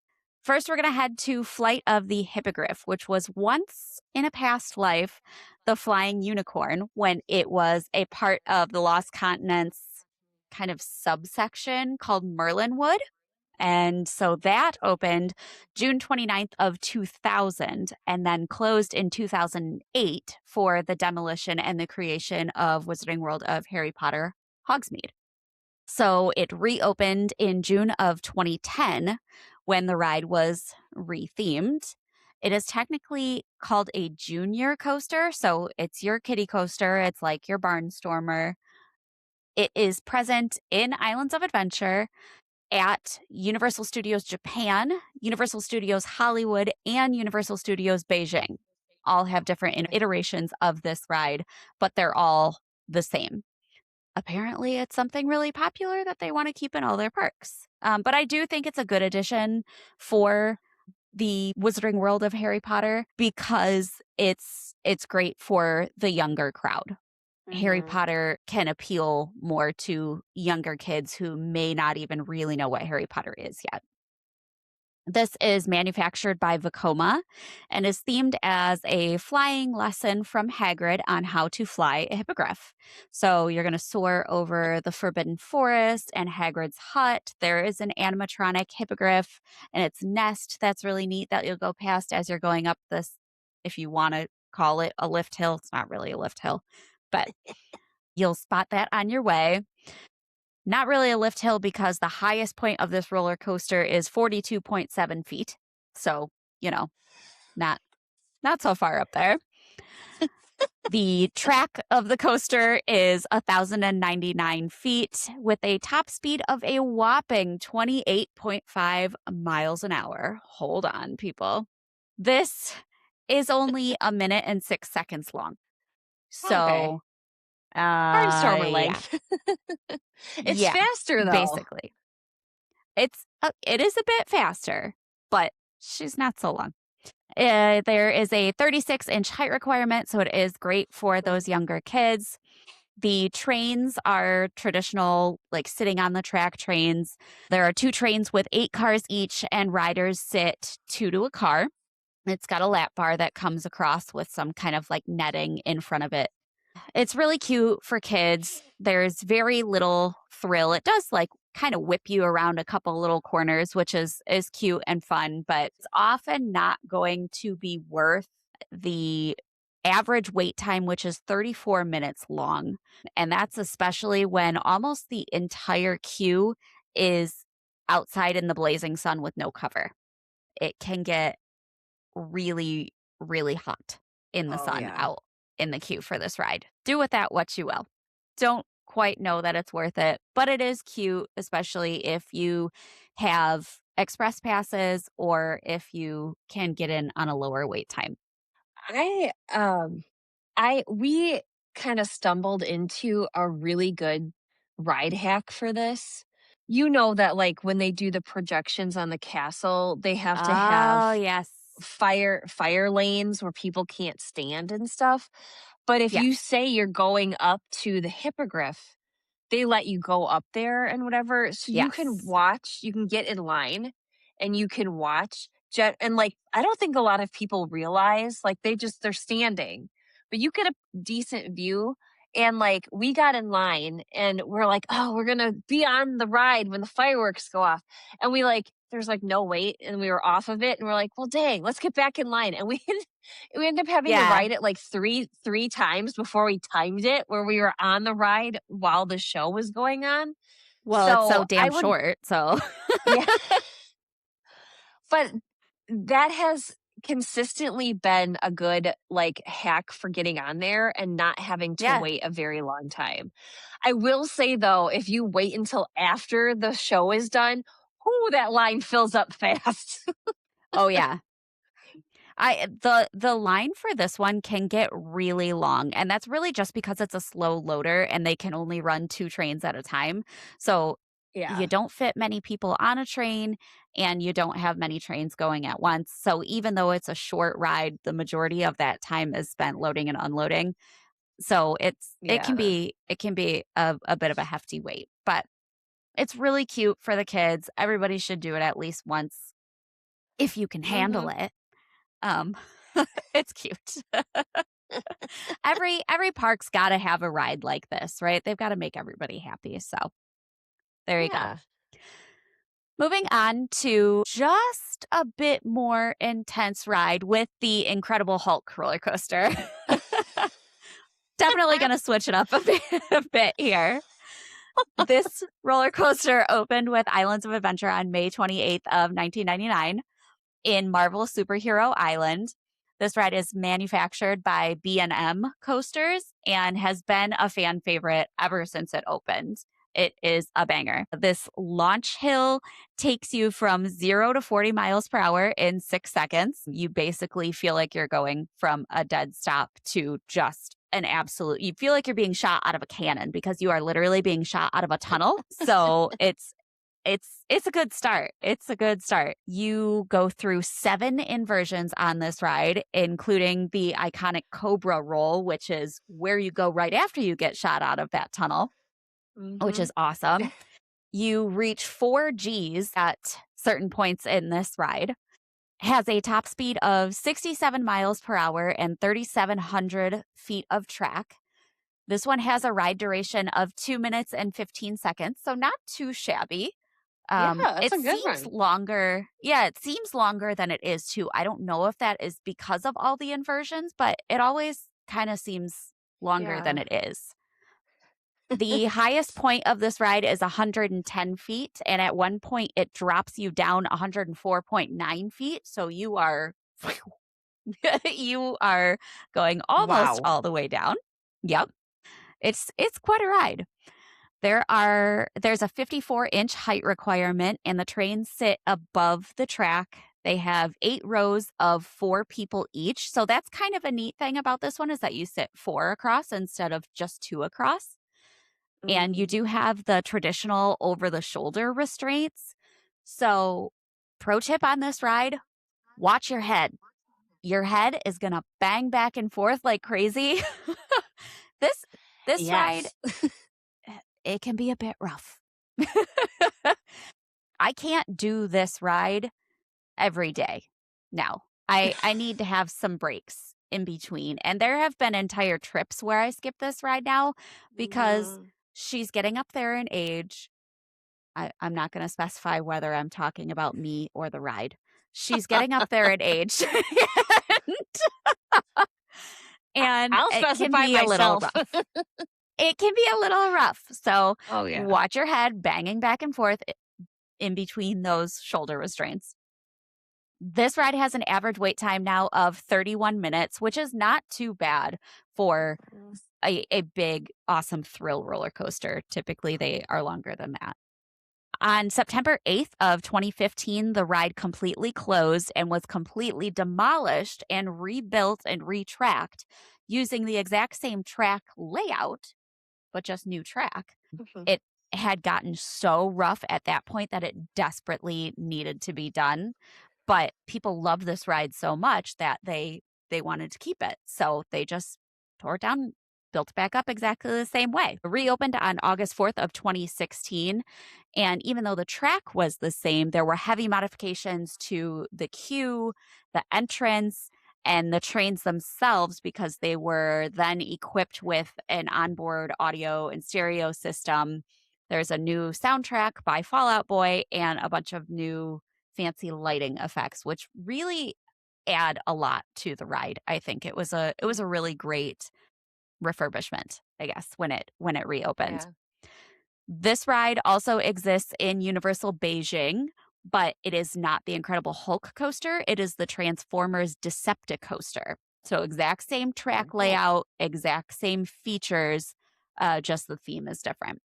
First, we're going to head to Flight of the Hippogriff, which was once in a past life the Flying Unicorn when it was a part of the Lost Continents kind of subsection called Merlinwood. And so that opened June 29th of 2000 and then closed in 2008 for the demolition and the creation of Wizarding World of Harry Potter Hogsmeade. So it reopened in June of 2010 when the ride was rethemed. It is technically called a junior coaster, so it's your kiddie coaster. It's like your Barnstormer. It is present in Islands of Adventure at Universal Studios Japan, Universal Studios Hollywood, and Universal Studios Beijing. All have different iterations of this ride, but they're all the same. Apparently, it's something really popular that they want to keep in all their parks. But I do think it's a good addition for the Wizarding World of Harry Potter because it's great for the younger crowd. Harry Potter can appeal more to younger kids who may not even really know what Harry Potter is yet. This is manufactured by Vekoma and is themed as a flying lesson from Hagrid on how to fly a hippogriff. So you're going to soar over the Forbidden Forest and Hagrid's hut. There is an animatronic hippogriff and its nest that's really neat that you'll go past as you're going up this, if you want to call it a lift hill. It's not really a lift hill, but you'll spot that on your way. Not really a lift hill because the highest point of this roller coaster is 42.7 feet. So, not so far up there. The track of the coaster is 1,099 feet with a top speed of a whopping 28.5 miles an hour. Hold on, people. This is only 1 minute and 6 seconds long. So, Barnstormer yeah. length. It's Yeah, faster though. basically. It is a bit faster, but she's not so long. There is a 36-inch height requirement, so it is great for those younger kids. The trains are traditional, like sitting on the track trains. There are 2 trains with 8 cars each, and riders sit 2 to a car. It's got a lap bar that comes across with some kind of like netting in front of it. It's really cute for kids. There's very little thrill. It does like kind of whip you around a couple little corners, which is cute and fun, but it's often not going to be worth the average wait time, which is 34 minutes long. And that's especially when almost the entire queue is outside in the blazing sun with no cover. It can get really, really hot in the sun out in the queue for this ride. Do with that what you will. Don't quite know that it's worth it, but it is cute, especially if you have express passes or if you can get in on a lower wait time. We kind of stumbled into a really good ride hack for this. You know that like when they do the projections on the castle, they have to Oh, have yes. fire lanes where people can't stand and stuff. But if you Yes. say you're going up to the hippogriff, they let you go up there and whatever. So you can Yes. watch, you can get in line and you can watch. And like, I don't think a lot of people realize, like, they're standing, but you get a decent view. And like, we got in line and we're like, oh, we're going to be on the ride when the fireworks go off. And we like there's like no wait, and we were off of it, and we're like, well, dang, let's get back in line. And we ended up having to Yeah. ride it like three times before we timed it, where we were on the ride while the show was going on. Well, it's so So I damn would, short, so yeah, but that has consistently been a good like hack for getting on there and not having to yeah. wait a very long time. I will say though, if you wait until after the show is done, oh, that line fills up fast. Oh, yeah. The line for this one can get really long, and that's really just because it's a slow loader and they can only run 2 trains at a time. So you Yeah. don't fit many people on a train and you don't have many trains going at once. So even though it's a short ride, the majority of that time is spent loading and unloading. So Yeah. it can be a bit of a hefty wait, but it's really cute for the kids. Everybody should do it at least once if you can handle Mhm. it. Um, it's cute. Every park's got to have a ride like this, right? They've got to make everybody happy. So there you go. Yeah. Moving on to just a bit more intense ride with the Incredible Hulk roller coaster. Definitely going to switch it up a bit here. This roller coaster opened with Islands of Adventure on May 28th of 1999 in Marvel Superhero Island. This ride is manufactured by B&M Coasters and has been a fan favorite ever since it opened. It is a banger. This launch hill takes you from 0 to 40 miles per hour in 6 seconds. You basically feel like you're going from a dead stop to just an absolute, you feel like you're being shot out of a cannon because you are literally being shot out of a tunnel. So it's a good start. It's a good start. You go through 7 inversions on this ride, including the iconic Cobra roll, which is where you go right after you get shot out of that tunnel, which Mhm. is awesome. You reach 4 Gs at certain points in this ride. Has a top speed of 67 miles per hour and 3,700 feet of track. This one has a ride duration of 2 minutes and 15 seconds, so not too shabby. Yeah, that's It a good seems one. longer. Yeah, it seems longer than it is too. I don't know if that is because of all the inversions, but it always kind of seems longer than Yeah. it is. The highest point of this ride is 110 feet, and at one point it drops you down 104.9 feet. So you are you are going almost Wow. all the way down. Yep. It's quite a ride. There's a 54-inch height requirement, and the trains sit above the track. They have 8 rows of 4 people each. So that's kind of a neat thing about this one is that you sit 4 across instead of just 2 across. And you Mhm. do have the traditional over the shoulder restraints. So, pro tip on this ride, watch your head. Your head is going to bang back and forth like crazy. this this ride, Yes. it can be a bit rough. I can't do this ride every day. No. I need to have some breaks in between. And there have been entire trips where I skip this ride now because Mhm. she's getting up there in age. I'm not going to specify whether I'm talking about me or the ride. She's getting up there in age. And I'll it can specify be a little myself. rough. It can be a little rough. So Oh, yeah. watch your head banging back and forth in between those shoulder restraints. This ride has an average wait time now of 31 minutes, which is not too bad for a big, awesome thrill roller coaster. Typically, they are longer than that. On September 8th of 2015, the ride completely closed and was completely demolished and rebuilt and retracked using the exact same track layout, but just new track. Mhm. It had gotten so rough at that point that it desperately needed to be done. But people loved this ride so much that they wanted to keep it. So they just tore it down, built it back up exactly the same way. It reopened on August 4th of 2016. And even though the track was the same, there were heavy modifications to the queue, the entrance, and the trains themselves because they were then equipped with an onboard audio and stereo system. There's a new soundtrack by Fall Out Boy and a bunch of new fancy lighting effects, which really add a lot to the ride. I think it was a really great refurbishment, I guess, when it reopened. Yeah. This ride also exists in Universal Beijing, but it is not the Incredible Hulk coaster. It is the Transformers Decepticoaster. So exact same track Oh. layout, exact same features, just the theme is different.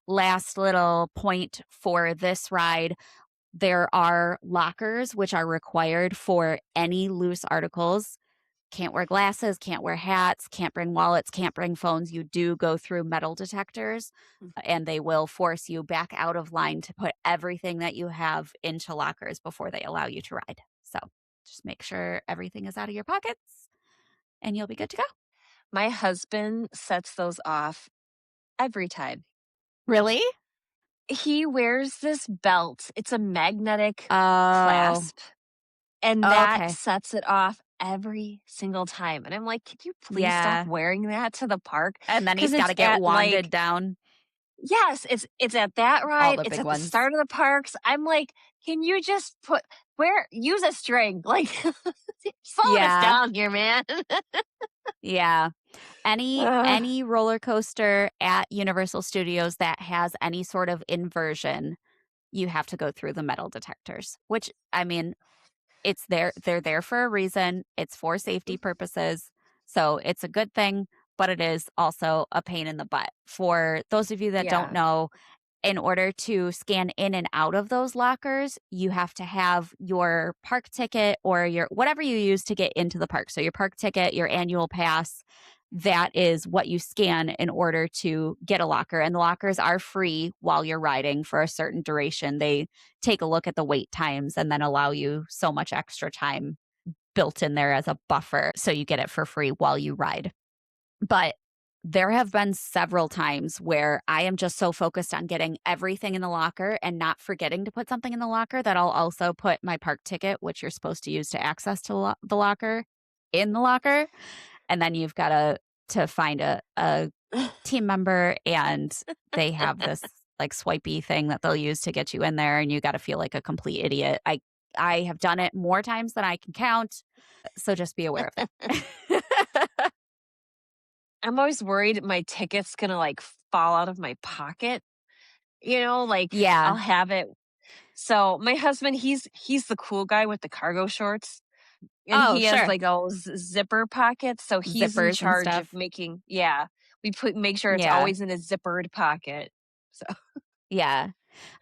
Last little point for this ride, there are lockers which are required for any loose articles. Can't wear glasses, can't wear hats, can't bring wallets, can't bring phones. You do go through metal detectors, and they will force you back out of line to put everything that you have into lockers before they allow you to ride. So just make sure everything is out of your pockets and you'll be good to go. My husband sets those off every time. Really? He wears this belt. It's a magnetic Oh, clasp, and that okay. sets it off every single time. And I'm like, "Could you please stop Yeah. wearing that to the park?" And then he's Because got it's to get at wanded down yes, it's at that all ride. the It's big at the ones. start of the parks. I'm like, "Can you just use a string? Like, slowing us Yeah. down here, man." Yeah. Ugh. Any roller coaster at Universal Studios that has any sort of inversion, you have to go through the metal detectors, which, I mean, they're there for a reason. It's for safety purposes. So it's a good thing, but it is also a pain in the butt. For those of you that don't Yeah. know, in order to scan in and out of those lockers, you have to have your park ticket or your whatever you use to get into the park. So your park ticket, your annual pass, that is what you scan in order to get a locker. And the lockers are free while you're riding for a certain duration. They take a look at the wait times and then allow you so much extra time built in there as a buffer. So you get it for free while you ride. But there have been several times where I am just so focused on getting everything in the locker and not forgetting to put something in the locker that I'll also put my park ticket, which you're supposed to use to access to the locker, in the locker. And then you've got to find a team member, and they have this like swipey thing that they'll use to get you in there, and you got to feel like a complete idiot. I have done it more times than I can count, so just be aware of that. I'm always worried my ticket's gonna like fall out of my pocket. Like Yeah. I'll have it. So my husband, he's the cool guy with the cargo shorts, and Oh, he has sure. like those zipper pockets. So he's in Zippers and charge of stuff. we make sure it's Yeah. always in a zippered pocket. So Yeah.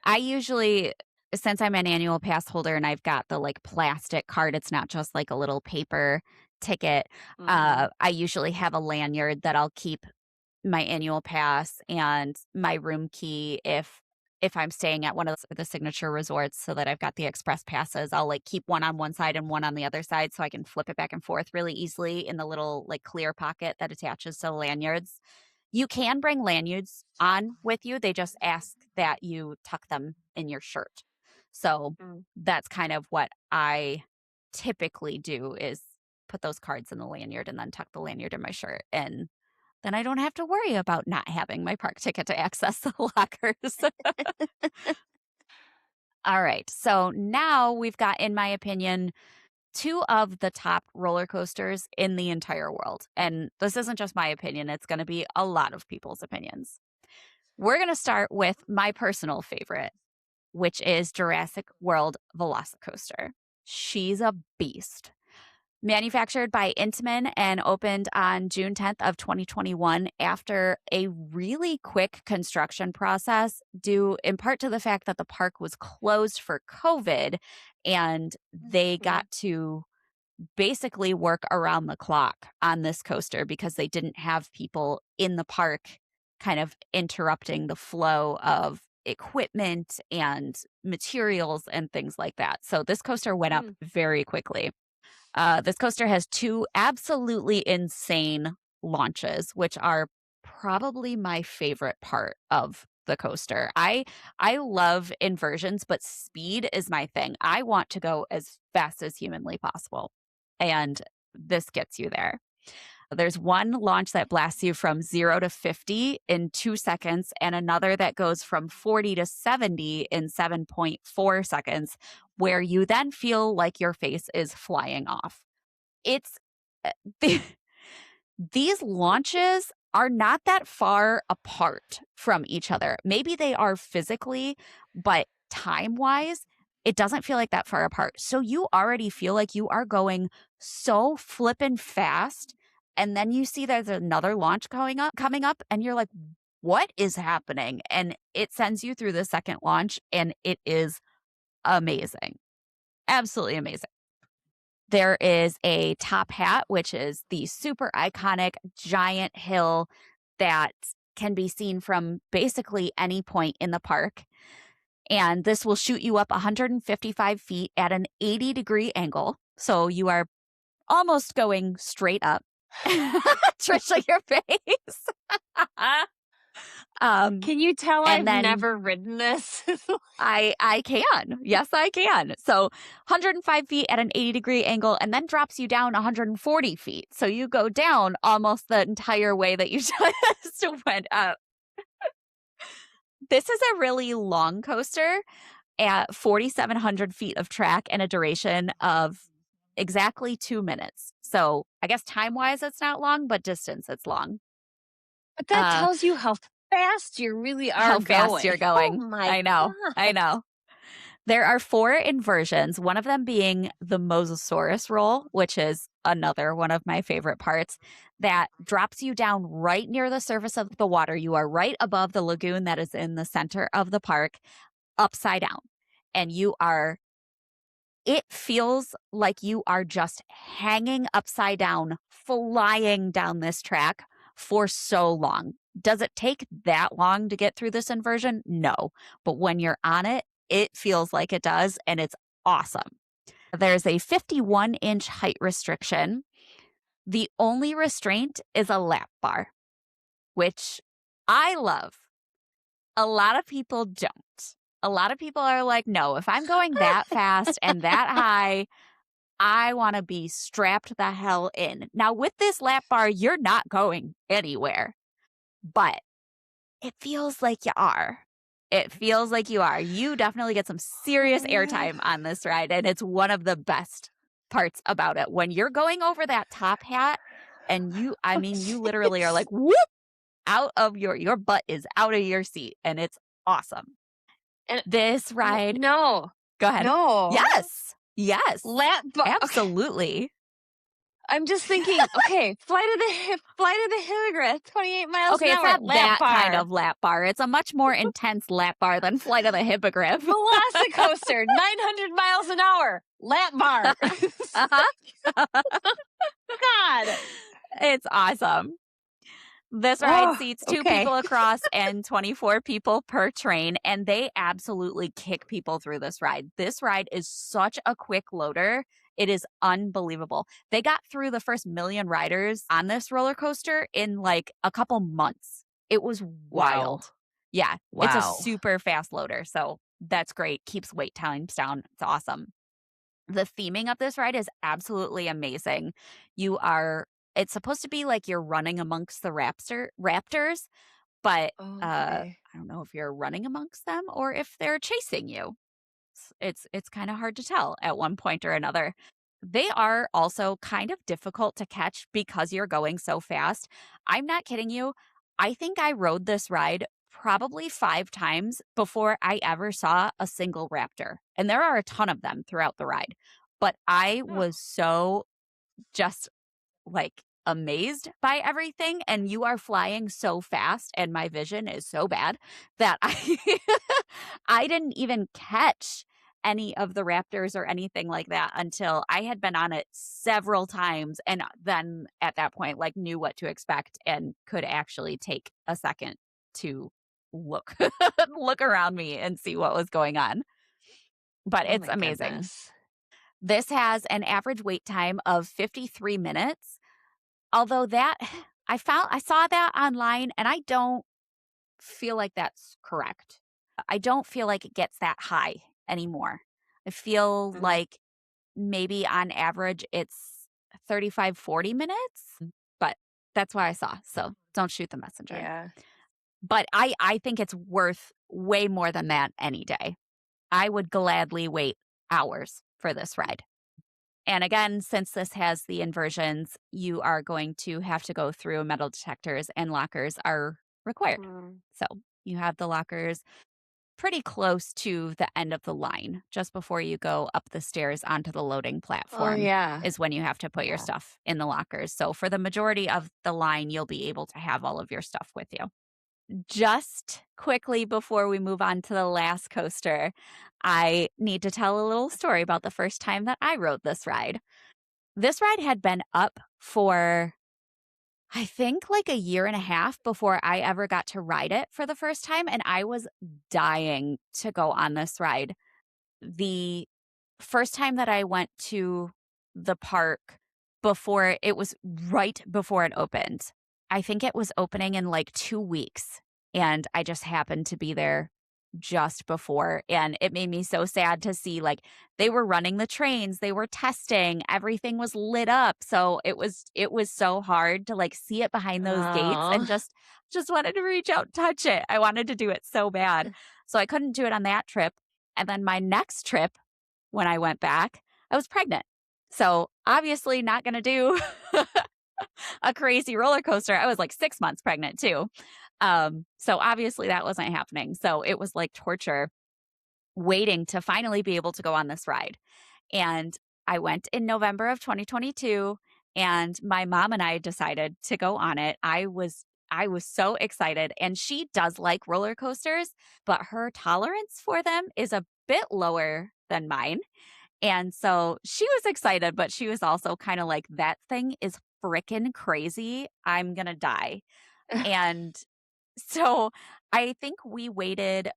I usually, since I'm an annual pass holder and I've got the like plastic card, it's not just like a little paper ticket. mhm. I usually have a lanyard that I'll keep my annual pass and my room key if I'm staying at one of the signature resorts, so that I've got the express passes. I'll like keep one on one side and one on the other side so I can flip it back and forth really easily in the little like clear pocket that attaches to the lanyards. You can bring lanyards on with you. They just ask that you tuck them in your shirt. So Mm. that's kind of what I typically do, is put those cards in the lanyard and then tuck the lanyard in my shirt. And then I don't have to worry about not having my park ticket to access the lockers. All right. So now we've got, in my opinion, two of the top roller coasters in the entire world. And this isn't just my opinion, it's going to be a lot of people's opinions. We're going to start with my personal favorite, which is Jurassic World Velocicoaster. She's a beast. Manufactured by Intamin and opened on June 10th of 2021 after a really quick construction process, due in part to the fact that the park was closed for COVID, and they got to basically work around the clock on this coaster because they didn't have people in the park kind of interrupting the flow of equipment and materials and things like that. So this coaster went up very quickly. This coaster has two absolutely insane launches, which are probably my favorite part of the coaster. I love inversions, but speed is my thing. I want to go as fast as humanly possible, and this gets you there. There's one launch that blasts you from 0 to 50 in 2 seconds, and another that goes from 40 to 70 in 7.4 seconds, where you then feel like your face is flying off. It's these launches are not that far apart from each other. Maybe they are physically, but time-wise, it doesn't feel like that far apart. So you already feel like you are going so flippin' fast, and then you see there's another launch coming up, and you're like, what is happening? And it sends you through the second launch, and it is amazing. Absolutely amazing. There is a top hat, which is the super iconic giant hill that can be seen from basically any point in the park. And this will shoot you up 155 feet at an 80-degree angle. So you are almost going straight up. Trisha, your face. Can you tell I've then- never ridden this? I can. Yes, I can. So 105 feet at an 80-degree angle, and then drops you down 140 feet. So you go down almost the entire way that you just went up. This is a really long coaster at 4,700 feet of track and a duration of exactly 2 minutes. So I guess time-wise it's not long, but distance it's long. But that tells you how fast you really are how fast you're going. Oh my I know. God. I know. There are 4 inversions, one of them being the Mosasaurus roll, which is another one of my favorite parts, that drops you down right near the surface of the water. You are right above the lagoon that is in the center of the park, upside down. And it feels like you are just hanging upside down, flying down this track for so long. Does it take that long to get through this inversion? No. But when you're on it, it feels like it does, and it's awesome. There's a 51-inch height restriction. The only restraint is a lap bar, which I love. A lot of people don't. A lot of people are like, no, if I'm going that fast and that high, I want to be strapped the hell in. Now, with this lap bar, you're not going anywhere, but it feels like you are. It feels like you are. You definitely get some serious airtime on this ride, and it's one of the best parts about it. When you're going over that top hat, and you literally are like, whoop, out of your butt is out of your seat, and it's awesome. And this ride. No. Go ahead. No. Yes. Yes. Lap bar. Absolutely. Okay. I'm just thinking, okay, flight of the Hippogriff, 28 miles okay, an it's hour. not Lap that bar. kind of lap bar. It's a much more intense lap bar than Flight of the Hippogriff. Velocicoaster, 900 miles an hour. Lap bar. God. It's awesome. This ride seats 2 people across and 24 people per train, and they absolutely kick people through this ride. This ride is such a quick loader. It is unbelievable. They got through the first 1 million riders on this roller coaster in like a couple months. It was wild. Yeah. Wow. It's a super fast loader. So that's great. Keeps wait times down. It's awesome. The theming of this ride is absolutely amazing. It's supposed to be like you're running amongst the raptors, but I don't know if you're running amongst them or if they're chasing you. It's kind of hard to tell at one point or another. They are also kind of difficult to catch because you're going so fast. I'm not kidding you. I think I rode this ride probably 5 times before I ever saw a single raptor. And there are a ton of them throughout the ride. But I was so just like amazed by everything, and you are flying so fast and my vision is so bad that I didn't even catch any of the raptors or anything like that until I had been on it several times, and then at that point like knew what to expect and could actually take a second to look around me and see what was going on. But it's amazing. Goodness. This has an average wait time of 53 minutes. Although that, I saw that online, and I don't feel like that's correct. I don't feel like it gets that high anymore. I feel like maybe on average it's 35, 40 minutes, but That's why I saw. So don't shoot the messenger. Yeah. But I think it's worth way more than that any day. I would gladly wait hours for this ride. And again, since this has the inversions, you are going to have to go through metal detectors, and lockers are required. So you have the lockers pretty close to the end of the line, just before you go up the stairs onto the loading Oh, platform yeah. is when you have to put your Yeah. stuff in the lockers. So for the majority of the line, you'll be able to have all of your stuff with you. Just quickly before we move on to the last coaster, I need to tell a little story about the first time that I rode this ride. This ride had been up for, I think, like a year and a half before I ever got to ride it for the first time, and I was dying to go on this ride. The first time that I went to the park before it was right before it opened. I think it was opening in like 2 weeks, and I just happened to be there just before, and it made me so sad to see, like, they were running the trains, they were testing, everything was lit up, so it was so hard to, like, see it behind those gates and Oh. just wanted to reach out and touch it. I wanted to do it so bad. So I couldn't do it on that trip, and then my next trip when I went back, I was pregnant. So obviously not going to do a crazy roller coaster. I was like 6 months pregnant too. So obviously that wasn't happening. So it was like torture waiting to finally be able to go on this ride. And I went in November of 2022, and my mom and I decided to go on it. I was so excited, and she does like roller coasters, but her tolerance for them is a bit lower than mine. And so she was excited, but she was also kind of like, that thing is freaking crazy. I'm going to die. And so I think we waited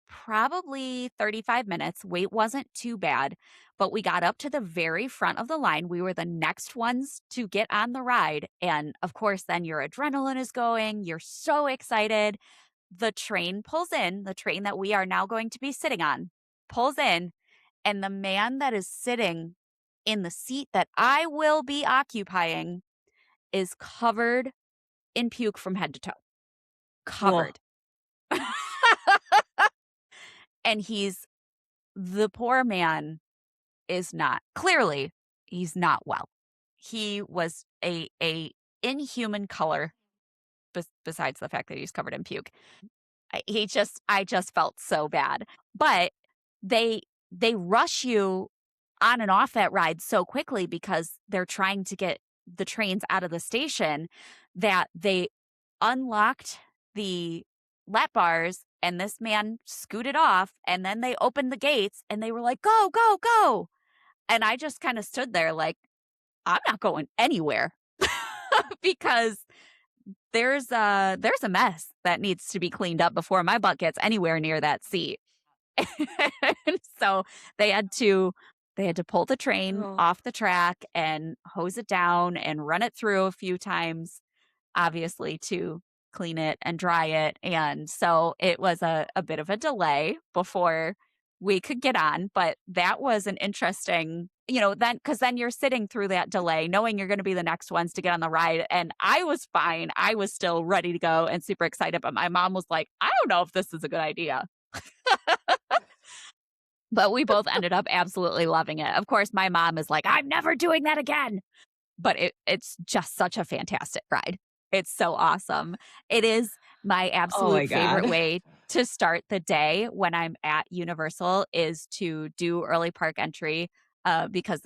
probably 35 minutes. Wait wasn't too bad, but we got up to the very front of the line. We were the next ones to get on the ride. And of course, then your adrenaline is going. You're so excited. The train pulls in, the train that we are now going to be sitting on pulls in, and the man that is sitting in the seat that I will be occupying is covered in puke from head to toe. Whoa. Covered. And the poor man is not, clearly, he's not well. He was a inhuman color, besides the fact that he's covered in puke. I just felt so bad. But they rush you on and off that ride so quickly because they're trying to get the trains out of the station that they unlocked the lap bars, and this man scooted off, and then they opened the gates and they were like, go, go, go. And I just kind of stood there like, I'm not going anywhere because there's a mess that needs to be cleaned up before my butt gets anywhere near that seat. And so they had to pull the train Oh. off the track and hose it down and run it through a few times, obviously, to clean it and dry it. And so it was a bit of a delay before we could get on. But that was an interesting, then, because then you're sitting through that delay, knowing you're going to be the next ones to get on the ride. And I was fine. I was still ready to go and super excited. But my mom was like, I don't know if this is a good idea. But we both ended up absolutely loving it. Of course, my mom is like, I'm never doing that again. But it's just such a fantastic ride. It's so awesome. It is my absolute favorite God. way to start the day when I'm at Universal is to do early park entry because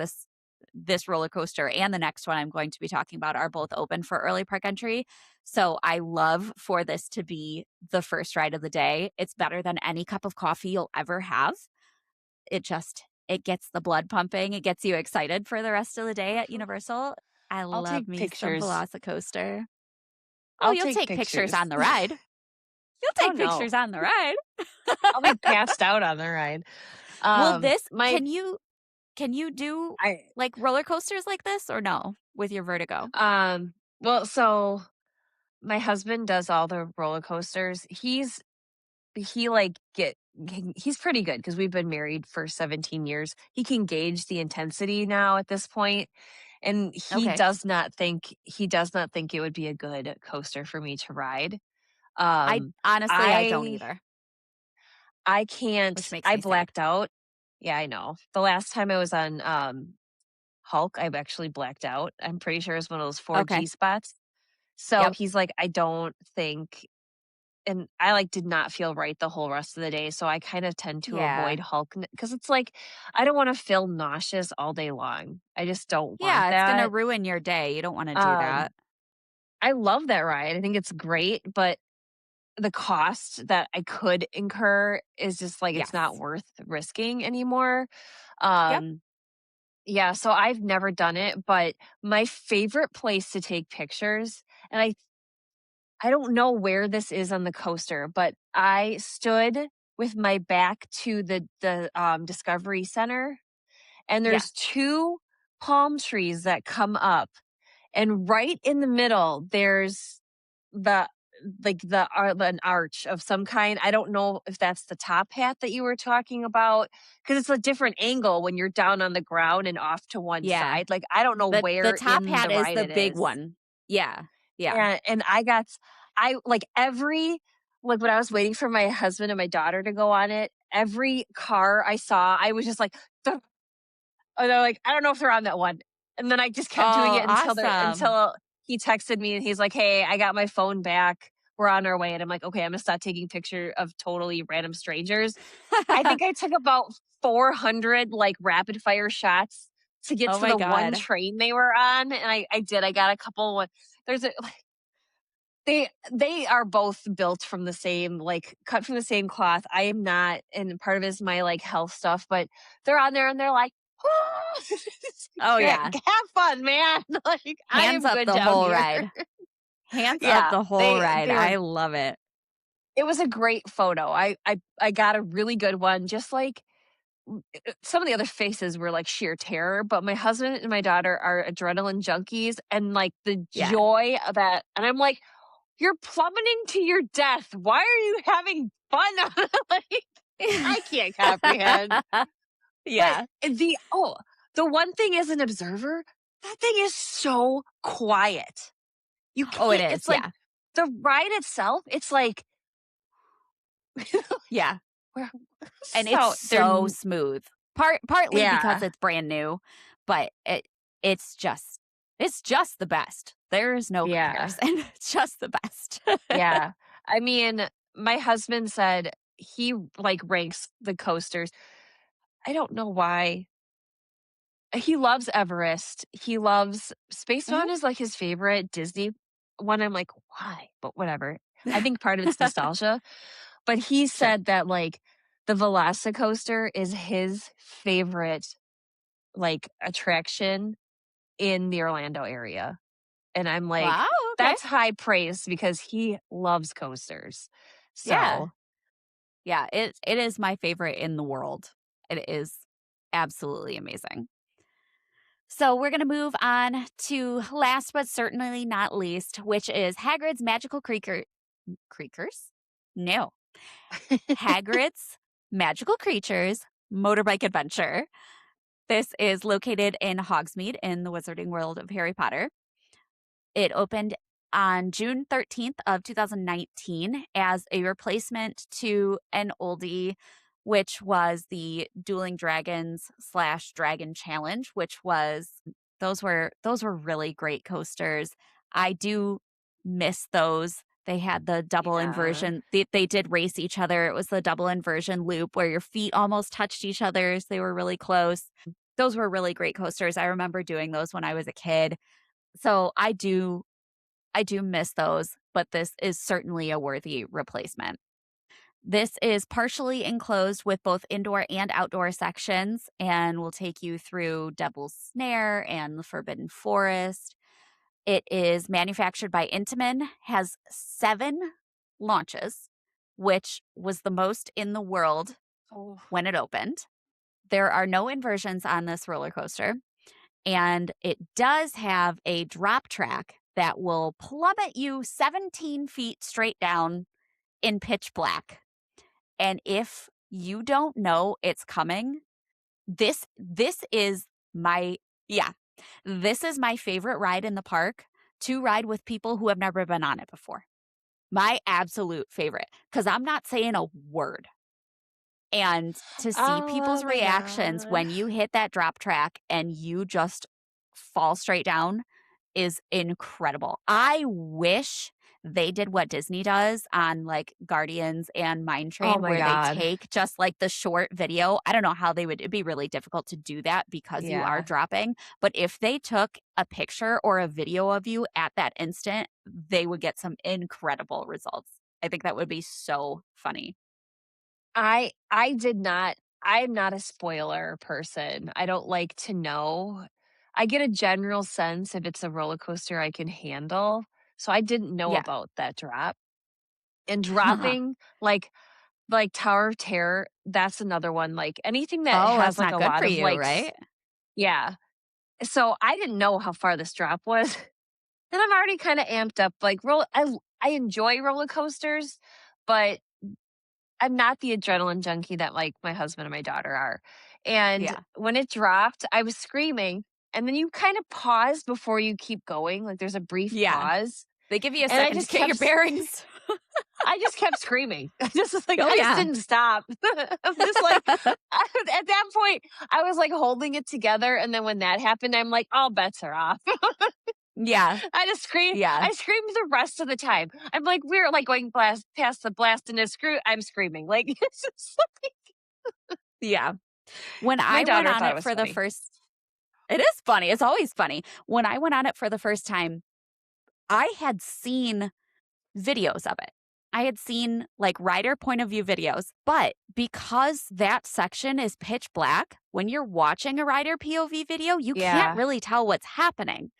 this roller coaster and the next one I'm going to be talking about are both open for early park entry. So I love for this to be the first ride of the day. It's better than any cup of coffee you'll ever have. It gets the blood pumping. It gets you excited for the rest of the day at Universal. I I'll love take me some pictures. Velocicoaster. Oh, I'll you'll take take pictures pictures. on the ride. You'll Oh, take no. pictures on the ride. I'll be passed out on the ride. Well, My can you do I like roller coasters like this or no with your vertigo? well, so my husband does all the roller coasters. He like he's pretty good because we've been married for 17 years. He can gauge the intensity now at this point, and he Okay. does not think it would be a good coaster for me to ride. I Um, honestly, I don't I either, I which can't. makes I me sad. blacked out. Yeah, I know. The last time I was on Hulk, I've actually blacked out. I'm pretty sure it's one of those 4G Okay. spots. So Yep. he's like, I don't think, and I like did not feel right the whole rest of the day. So I kind of tend to Yeah. avoid Hulk because it's like I don't want to feel nauseous all day long. I just don't want Yeah, it's gonna that. ruin your day. You don't wanna do Um, that. I love that ride. I think it's great, but the cost that I could incur is just like it's not Yes. worth risking anymore. Yep. Um, yeah, so I've never done it, but my favorite place to take pictures, and I don't know where this is on the coaster, but I stood with my back to the Discovery Center, and Yeah. there's 2 palm trees that come up, and right in the middle, there's the an arch of some kind. I don't know if that's the top hat that you were talking about, because it's a different angle when you're down on the ground and off to one Yeah. side. Like, I don't know The where top in hat the is ride the it big is. one. Yeah. Yeah. And I like when I was waiting for my husband and my daughter to go on it, every car I saw, I was just like, "Duh." And they're like, I don't know if they're on that one. And then I just kept doing Oh, it awesome. until he texted me and he's like, hey, I got my phone back. We're on our way. And I'm like, okay, I'm gonna stop taking picture of totally random strangers. I think I took about 400 like rapid fire shots to get Oh to my the one god. train they were on. And I did. I got a couple there's a they are both built from the same, like, cut from the same cloth. I am not, and part of it is my, like, health stuff, but they're on there and they're like, "Oh, Oh, great, yeah. have fun, man." Like, I Hands am up good the down whole here. ride. Hands up Yeah, the whole ride. they were I love it. it was a great photo. I got a really good one, just like some of the other faces were like sheer terror, but my husband and my daughter are adrenaline junkies and like the Yeah. joy of that, and I'm like, you're plummeting to your death. Why are you having fun? Like, I can't comprehend. But Yeah. the one thing as an observer, that thing is so quiet. You Oh, it can't, is. it's like Yeah. the ride itself, it's like, Yeah. we're- And it's so they're, so smooth. Partly because yeah, it's brand new, but it's just the best. There is no yeah, comparison. It's just the best. yeah. I mean, my husband said he like ranks the coasters. I don't know why. He loves Everest. He loves Space Mhm. Mountain is, like, his favorite Disney one. I'm like, "Why?" But whatever. I think part of it's nostalgia, but he Sure. said that, like, the Velocicoaster is his favorite, like, attraction in the Orlando area, and I'm like, Wow, okay. "That's high praise," because he loves coasters. Yeah. So Yeah, it is my favorite in the world. It is absolutely amazing. So we're going to move on to last but certainly not least, which is Hagrid's Magical Creakers? No. Hagrid's Magical Creatures Motorbike Adventure. This is located in Hogsmeade in the Wizarding World of Harry Potter. It opened on June 13th of 2019 as a replacement to an oldie, which was the Dueling Dragons / Dragon Challenge, which was those were really great coasters. I do miss those. They had the double yeah. inversion. They did race each other. It was the double inversion loop where your feet almost touched each other's. They were really close. Those were really great coasters. I remember doing those when I was a kid. So I do miss those, but this is certainly a worthy replacement. This is partially enclosed with both indoor and outdoor sections and will take you through Devil's Snare and the Forbidden Forest. It is manufactured by Intamin, has 7 launches, which was the most in the world Oh. when it opened. There are no inversions on this roller coaster. And it does have a drop track that will plummet you 17 feet straight down in pitch black. And if you don't know it's coming, this is my yeah. This is my favorite ride in the park to ride with people who have never been on it before. My absolute favorite, because I'm not saying a word. And to see Oh people's my reactions god. when you hit that drop track and you just fall straight down is incredible. I wish they did what Disney does on like Guardians and Mine Oh Train, my where they god. take just like the short video. I don't know how they would, it'd be really difficult to do that because you are Yeah. dropping. But if they took a picture or a video of you at that instant, they would get some incredible results. I think that would be so funny. I did not I'm not a spoiler person. I don't like to know. I get a general sense if it's a roller coaster I can handle. So I didn't know Yeah. about that drop. And dropping like Tower of Terror, that's another one. Like anything that Oh, has that's like not a good lot for of you, right? yeah. So I didn't know how far this drop was. And I'm already kind of amped up. Like I enjoy roller coasters, but I'm not the adrenaline junkie that, like, my husband and my daughter are. And Yeah. when it dropped, I was screaming, and then you kinda pause before you keep going, like, there's a brief Yeah. pause, They give you a and second to get your bearings. I just kept screaming. I just was like Oh, I just yeah. didn't stop. I'm just like at that point, I was, like, holding it together, and then when that happened, I'm like, "All bets are off." Yeah. Yeah. I screamed the rest of the time. I'm like, we're, like, going blast past the blast and a screw I'm screaming, like, it's just like Yeah. When my I went daughter on thought it it was for the funny. first it is funny, it's always funny. When I went on it for the first time, I had seen videos of it. I had seen, like, rider point of view videos, but because that section is pitch black, when you're watching a rider POV video, you can't Yeah. really tell what's happening.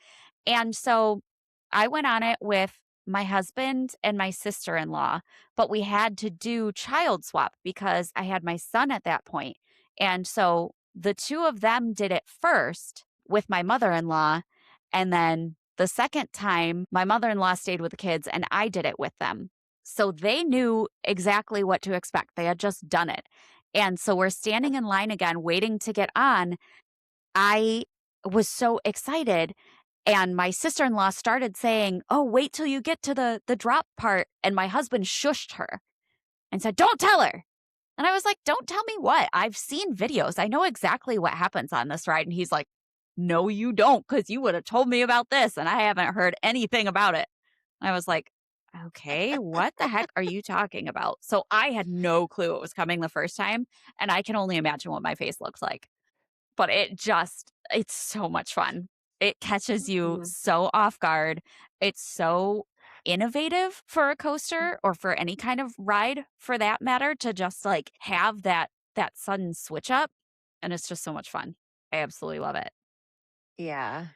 And so I went on it with my husband and my sister-in-law, but we had to do child swap because I had my son at that point. And so the two of them did it first with my mother-in-law, and then the second time my mother-in-law stayed with the kids and I did it with them. So they knew exactly what to expect. They had just done it. And so we're standing in line again waiting to get on. I was so excited, and my sister-in-law started saying, "Oh, wait till you get to the drop part." And my husband shushed her and said, "Don't tell her." And I was like, "Don't tell me what? I've seen videos. I know exactly what happens on this ride." And he's like, "No, you don't, because you would have told me about this, and I haven't heard anything about it." I was like, "Okay, what the heck are you talking about?" So I had no clue it was coming the first time, and I can only imagine what my face looks like. But it's so much fun. It catches you Mhm. so off guard. It's so innovative for a coaster or for any kind of ride for that matter to just like have that sudden switch up, and it's just so much fun. I absolutely love it. Yeah.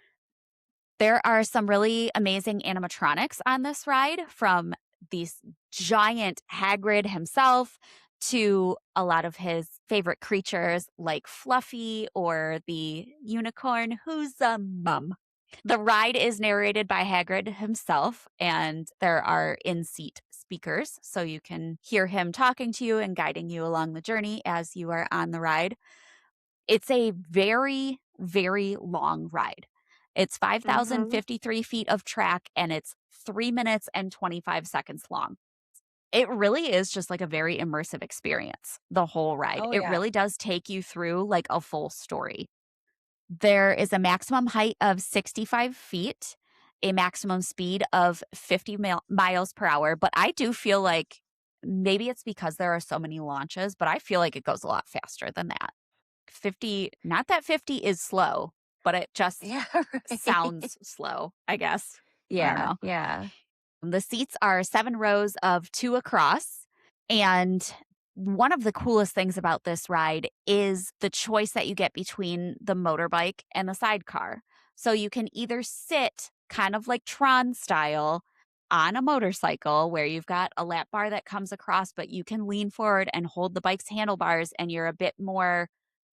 There are some really amazing animatronics on this ride, from these giant Hagrid himself to a lot of his favorite creatures like Fluffy or the unicorn who's a mum. The ride is narrated by Hagrid himself, and there are in-seat speakers, so you can hear him talking to you and guiding you along the journey as you are on the ride. It's a very, very long ride. It's Mhm. 5,053 feet of track, and it's 3 minutes and 25 seconds long. It really is just like a very immersive experience, the whole ride. Oh, It yeah. really does take you through like a full story. There is a maximum height of 65 feet, a maximum speed of 50 miles per hour. But I do feel like maybe it's because there are so many launches, but I feel like it goes a lot faster than that. 50, not that 50 is slow, but it just Yeah, right. sounds slow, I guess. I don't Yeah, know. yeah. The seats are 7 rows of 2 across. And one of the coolest things about this ride is the choice that you get between the motorbike and the sidecar. So you can either sit kind of like Tron style on a motorcycle where you've got a lap bar that comes across, but you can lean forward and hold the bike's handlebars and you're a bit more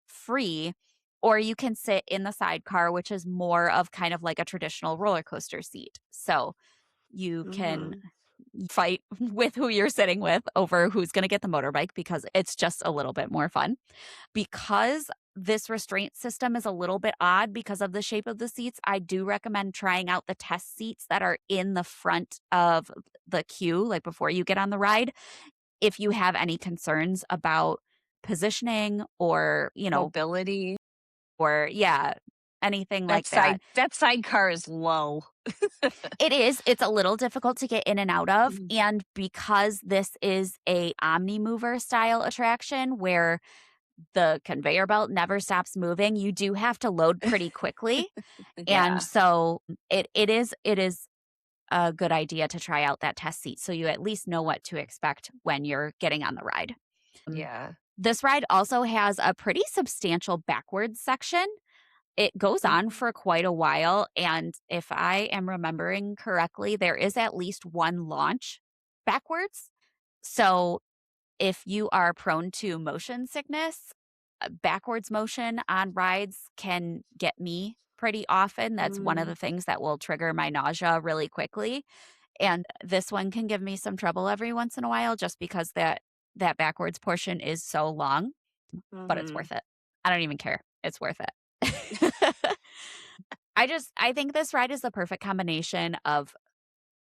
free. Or you can sit in the sidecar, which is more of kind of like a traditional roller coaster seat. So you can Mhm. fight with who you're sitting with over who's going to get the motorbike because it's just a little bit more fun. Because this restraint system is a little bit odd because of the shape of the seats, I do recommend trying out the test seats that are in the front of the queue, like before you get on the ride, if you have any concerns about positioning or, Mobility. or yeah, anything like that. That sidecar is low. It's a little difficult to get in and out of. Mhm. And because this is a omni-mover style attraction where the conveyor belt never stops moving, you do have to load pretty quickly. And Yeah. so it is a good idea to try out that test seat so you at least know what to expect when you're getting on the ride. Yeah. This ride also has a pretty substantial backwards section. It goes on Mhm. for quite a while, and if I am remembering correctly, there is at least one launch backwards. So if you are prone to motion sickness, backwards motion on rides can get me pretty often. That's one of Mm. the things that will trigger my nausea really quickly. And this one can give me some trouble every once in a while just because that backwards portion is so long, but it's Mhm. worth it. I don't even care. It's worth it. I think this ride is the perfect combination of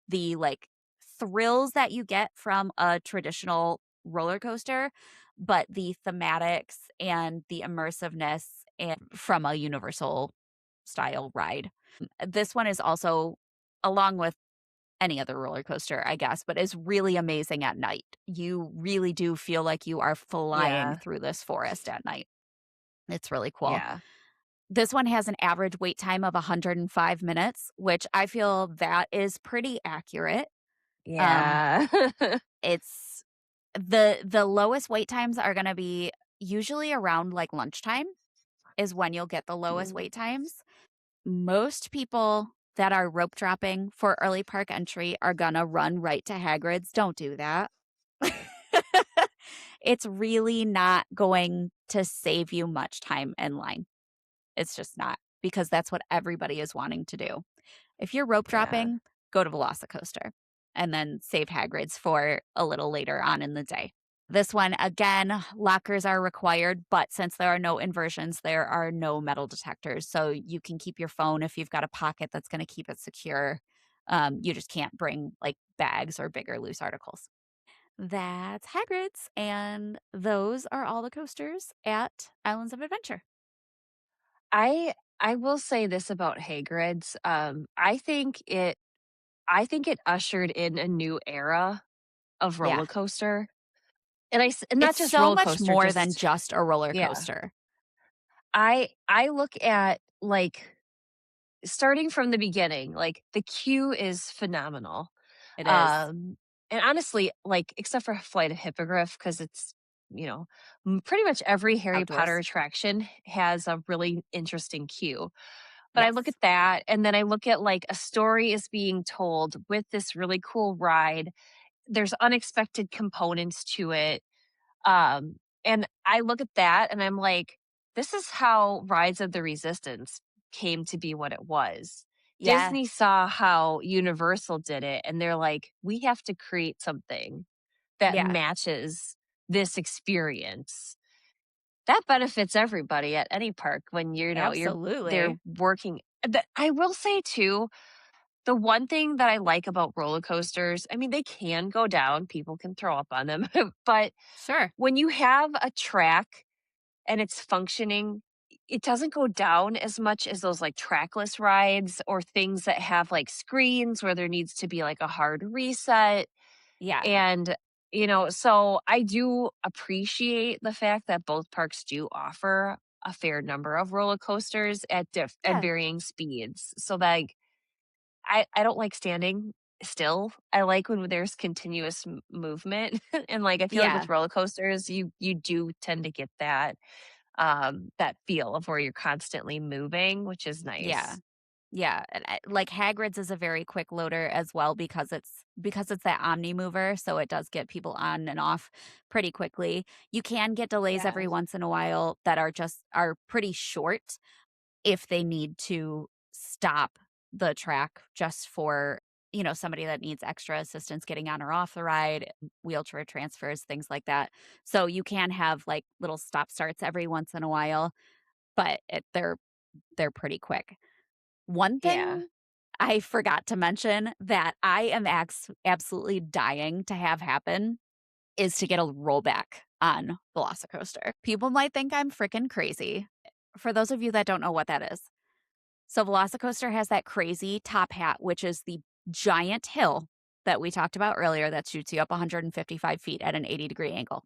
the, like, thrills that you get from a traditional roller coaster, but the thematics and the immersiveness and from a universal style ride. This one is also, along with any other roller coaster, I guess, but is really amazing at night. You really do feel like you are flying Yeah. through this forest at night. It's really cool. Yeah. This one has an average wait time of 105 minutes, which I feel that is pretty accurate. Um, Yeah. it's the lowest wait times are gonna be usually around, like, lunchtime is when you'll get the lowest Mm. wait times. Most people that are rope dropping for early park entry are gonna run right to Hagrid's. Don't do that. It's really not going to save you much time in line. It's just not, because that's what everybody is wanting to do. If you're rope Yeah. dropping, go to Velocicoaster and then save Hagrid's for a little later on in the day. This one, again, lockers are required, but since there are no inversions, there are no metal detectors. So you can keep your phone if you've got a pocket that's going to keep it secure. You just can't bring like bags or bigger loose articles. That's Hagrid's, and those are all the coasters at Islands of Adventure. I will say this about Hagrid's. I think it ushered in a new era of Yeah. roller coaster. And not It's just so roller much coaster, more than just just a roller yeah. coaster. I look at, like, starting from the beginning, like, the queue is phenomenal. It is. Um, and honestly, like, except for Flight of Hippogriff, because it's, you know, pretty much every Harry Potter Outdoors. attraction has a really interesting queue. But I look Yes. at that, and then I look at, like, a story is being told with this really cool ride. There's unexpected components to it. And I look at that and I'm like, this is how Rise of the Resistance came to be what it was. Yeah. Disney saw how Universal did it, and they're like, we have to create something that Yeah. matches this experience. That benefits everybody at any park when they're Absolutely. working. I will say too, the one thing that I like about roller coasters, I mean, they can go down, people can throw up on them, but Sure. when you have a track and it's functioning, it doesn't go down as much as those like trackless rides or things that have like screens where there needs to be like a hard reset. Yeah. And, so I do appreciate the fact that both parks do offer a fair number of roller coasters at Yeah. varying speeds. So like I don't like standing still. I like when there's continuous movement. And like I feel like Yeah. with roller coasters, you do tend to get that feel of where you're constantly moving, which is Yeah. nice. Yeah. And like Hagrid's is a very quick loader as well because it's that omni mover, so it does get people on and off pretty quickly. You can get delays Yeah. every once in a while that are pretty short if they need to stop the track just for, somebody that needs extra assistance getting on or off the ride, wheelchair transfers, things like that. So you can have like little stop starts every once in a while. but they're pretty quick. One Yeah. thing I forgot to mention that I am absolutely dying to have happen is to get a rollback on Velocicoaster. People might think I'm freaking crazy. For those of you that don't know what that is, so Velocicoaster has that crazy top hat, which is the giant hill that we talked about earlier that shoots you up 155 feet at an 80-degree angle.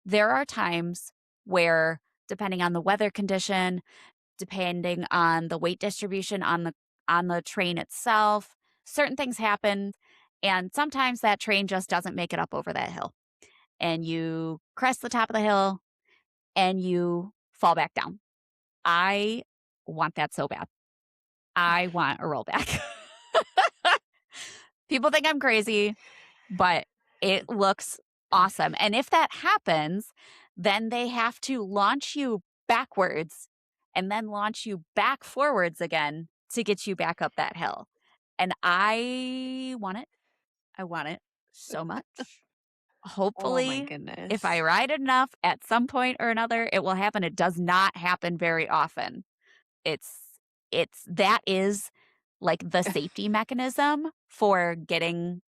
There are times where, depending on the weather condition, depending on the weight distribution on the train itself, certain things happen, and sometimes that train just doesn't make it up over that hill. And you crest the top of the hill and you fall back down. I want that so bad. I want a rollback. People think I'm crazy, but it looks awesome. And if that happens, then they have to launch you backwards and then launch you back forwards again to get you back up that hill. And I want it. I want it so much. Oh my Hopefully, if I goodness. ride it enough at some point or another, it will happen. It does not happen very often. It's that is like the safety mechanism for getting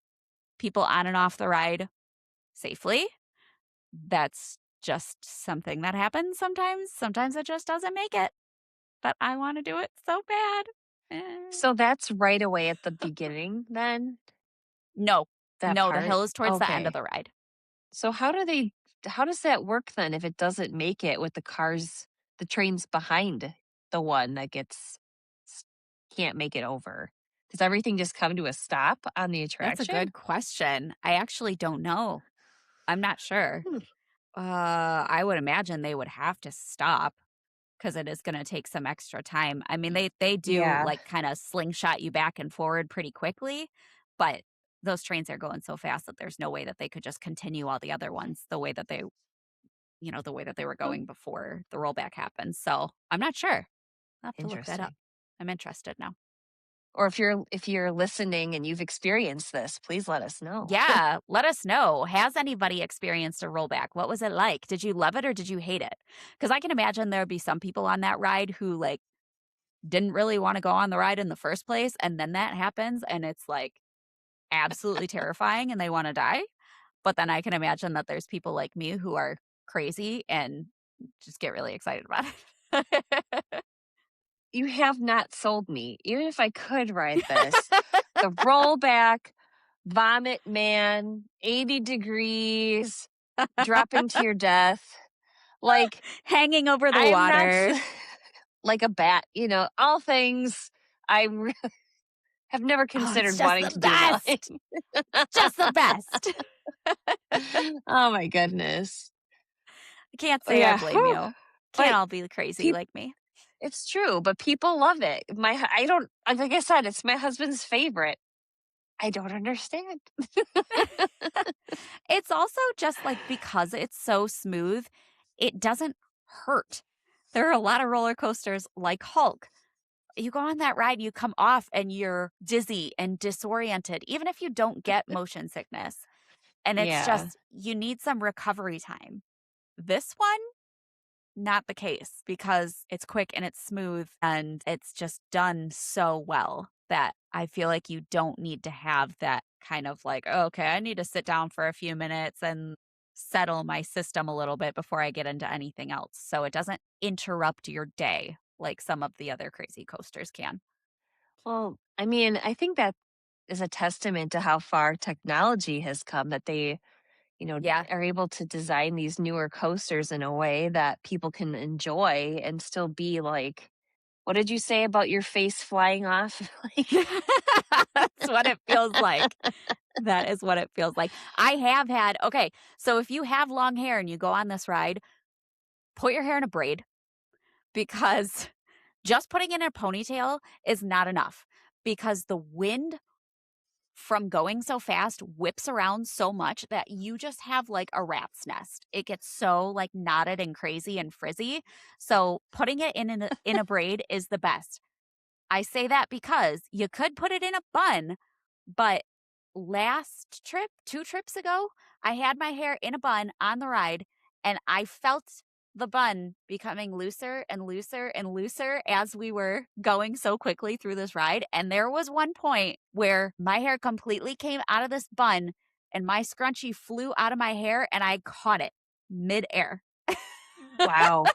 people on and off the ride safely. That's just something that happens sometimes. Sometimes it just doesn't make it. But I want to do it so bad. So that's right away at the beginning then, No, that no, the part? hill is towards the end of Okay. the ride. So how does that work then if it doesn't make it with the trains behind the one that s- can't make it over? Does everything just come to a stop on the That's a attraction? good question. I actually don't know. I'm not sure. Hmm. I would imagine they would have to stop because it is going to take some extra time. I mean, they do Yeah. like kind of slingshot you back and forward pretty quickly, but those trains are going so fast that there's no way that they could just continue all the other ones the way that the way that they were Oh, going before the rollback happened. So I'm not sure. I'll have to look that up. interesting. I'm interested now. Or if you're listening and you've experienced this, please let us know. Yeah, let us know. Has anybody experienced a rollback? What was it like? Did you love it or did you hate it? Because I can imagine there would be some people on that ride who like didn't really want to go on the ride in the first place, and then that happens and it's like absolutely terrifying and they want to die. But then I can imagine that there's people like me who are crazy and just get really excited about it. You have not sold me. Even if I could ride this, the rollback, vomit man, 80 degrees, dropping to your death. Like, Hanging over the I'm not water. like a bat, all things have never Oh, it's considered just wanting the to do in my best. Just the best. life. Oh my goodness. I can't say I Yeah. blame Whew. you. Can't But all be crazy peop like me. it's true, but people love it. I don't, like I said, it's my husband's favorite. I don't understand. It's also just like because it's so smooth, it doesn't hurt. There are a lot of roller coasters like Hulk. You go on that ride, you come off and you're dizzy and disoriented, even if you don't get motion sickness. And it's Yeah. just, you need some recovery time. This one, not the case because it's quick and it's smooth and it's just done so well that I feel like you don't need to have that kind of like, "Oh, okay, I need to sit down for a few minutes and settle my system a little bit before I get into anything else." So it doesn't interrupt your day like some of the other crazy coasters can. Well, I mean, I think that is a testament to how far technology has come that they, Yeah. are able to design these newer coasters in a way that people can enjoy and still be like, what did you say about your face flying off? Like, That's what it feels like. That is what it feels like. I have had, okay, so if you have long hair and you go on this ride, put your hair in a braid because just putting in a ponytail is not enough because the wind from going so fast whips around so much that you just have like a rat's nest. It gets so like knotted and crazy and frizzy. So putting it in a braid is the best. I say that because you could put it in a bun, but last trip, 2 trips ago, I had my hair in a bun on the ride and I felt the bun becoming looser and looser and looser as we were going so quickly through this ride. And there was one point where my hair completely came out of this bun and my scrunchie flew out of my hair and I caught it midair. Wow.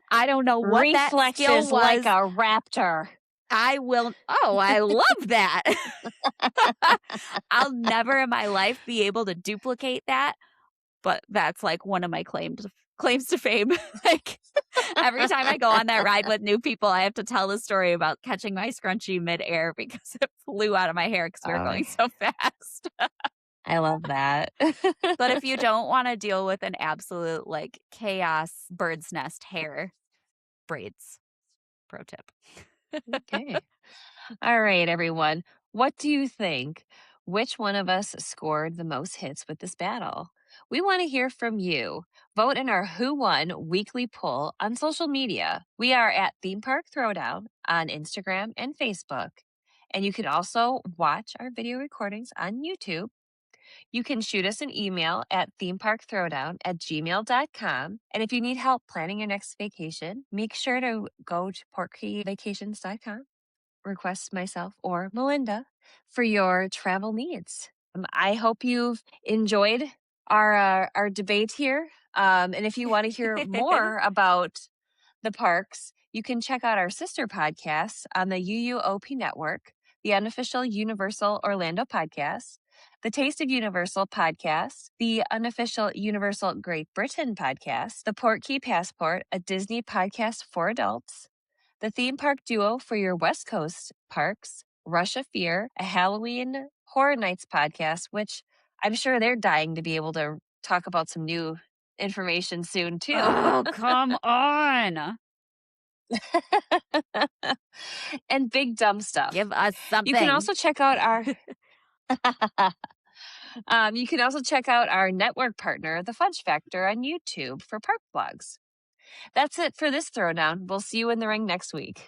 I don't know what that skill Reflexes was. like a raptor. I love that. I'll never in my life be able to duplicate that, but that's like one of my claims to fame. Like every time I go on that ride with new people, I have to tell the story about catching my scrunchie midair because it flew out of my hair because we were going so fast. I love that. But if you don't want to deal with an absolute like chaos bird's nest hair, braids. Pro tip. Okay. All right, everyone. What do you think? Which one of us scored the most hits with this battle? We want to hear from you. Vote in our Who Won weekly poll on social media. We are at Theme Park Throwdown on Instagram and Facebook. And you can also watch our video recordings on YouTube. You can shoot us an email at themeparkthrowdown@gmail.com. And if you need help planning your next vacation, make sure to go to portkeyvacations.com. Request myself or Melinda for your travel needs. I hope you've enjoyed our debate here. And if you want to hear more about the parks, you can check out our sister podcasts on the UUOP network, the unofficial Universal Orlando podcast, the Taste of Universal podcast, the unofficial Universal Great Britain podcast, the Portkey Passport, a Disney podcast for adults, the Theme Park Duo for your West Coast parks, Rush of Fear, a Halloween Horror Nights podcast, which I'm sure they're dying to be able to talk about some new information soon, too. Oh, come on. And Big Dumb Stuff. Give us something. You can also check out our network partner, The Fudge Factor, on YouTube for park vlogs. That's it for this throwdown. We'll see you in the ring next week.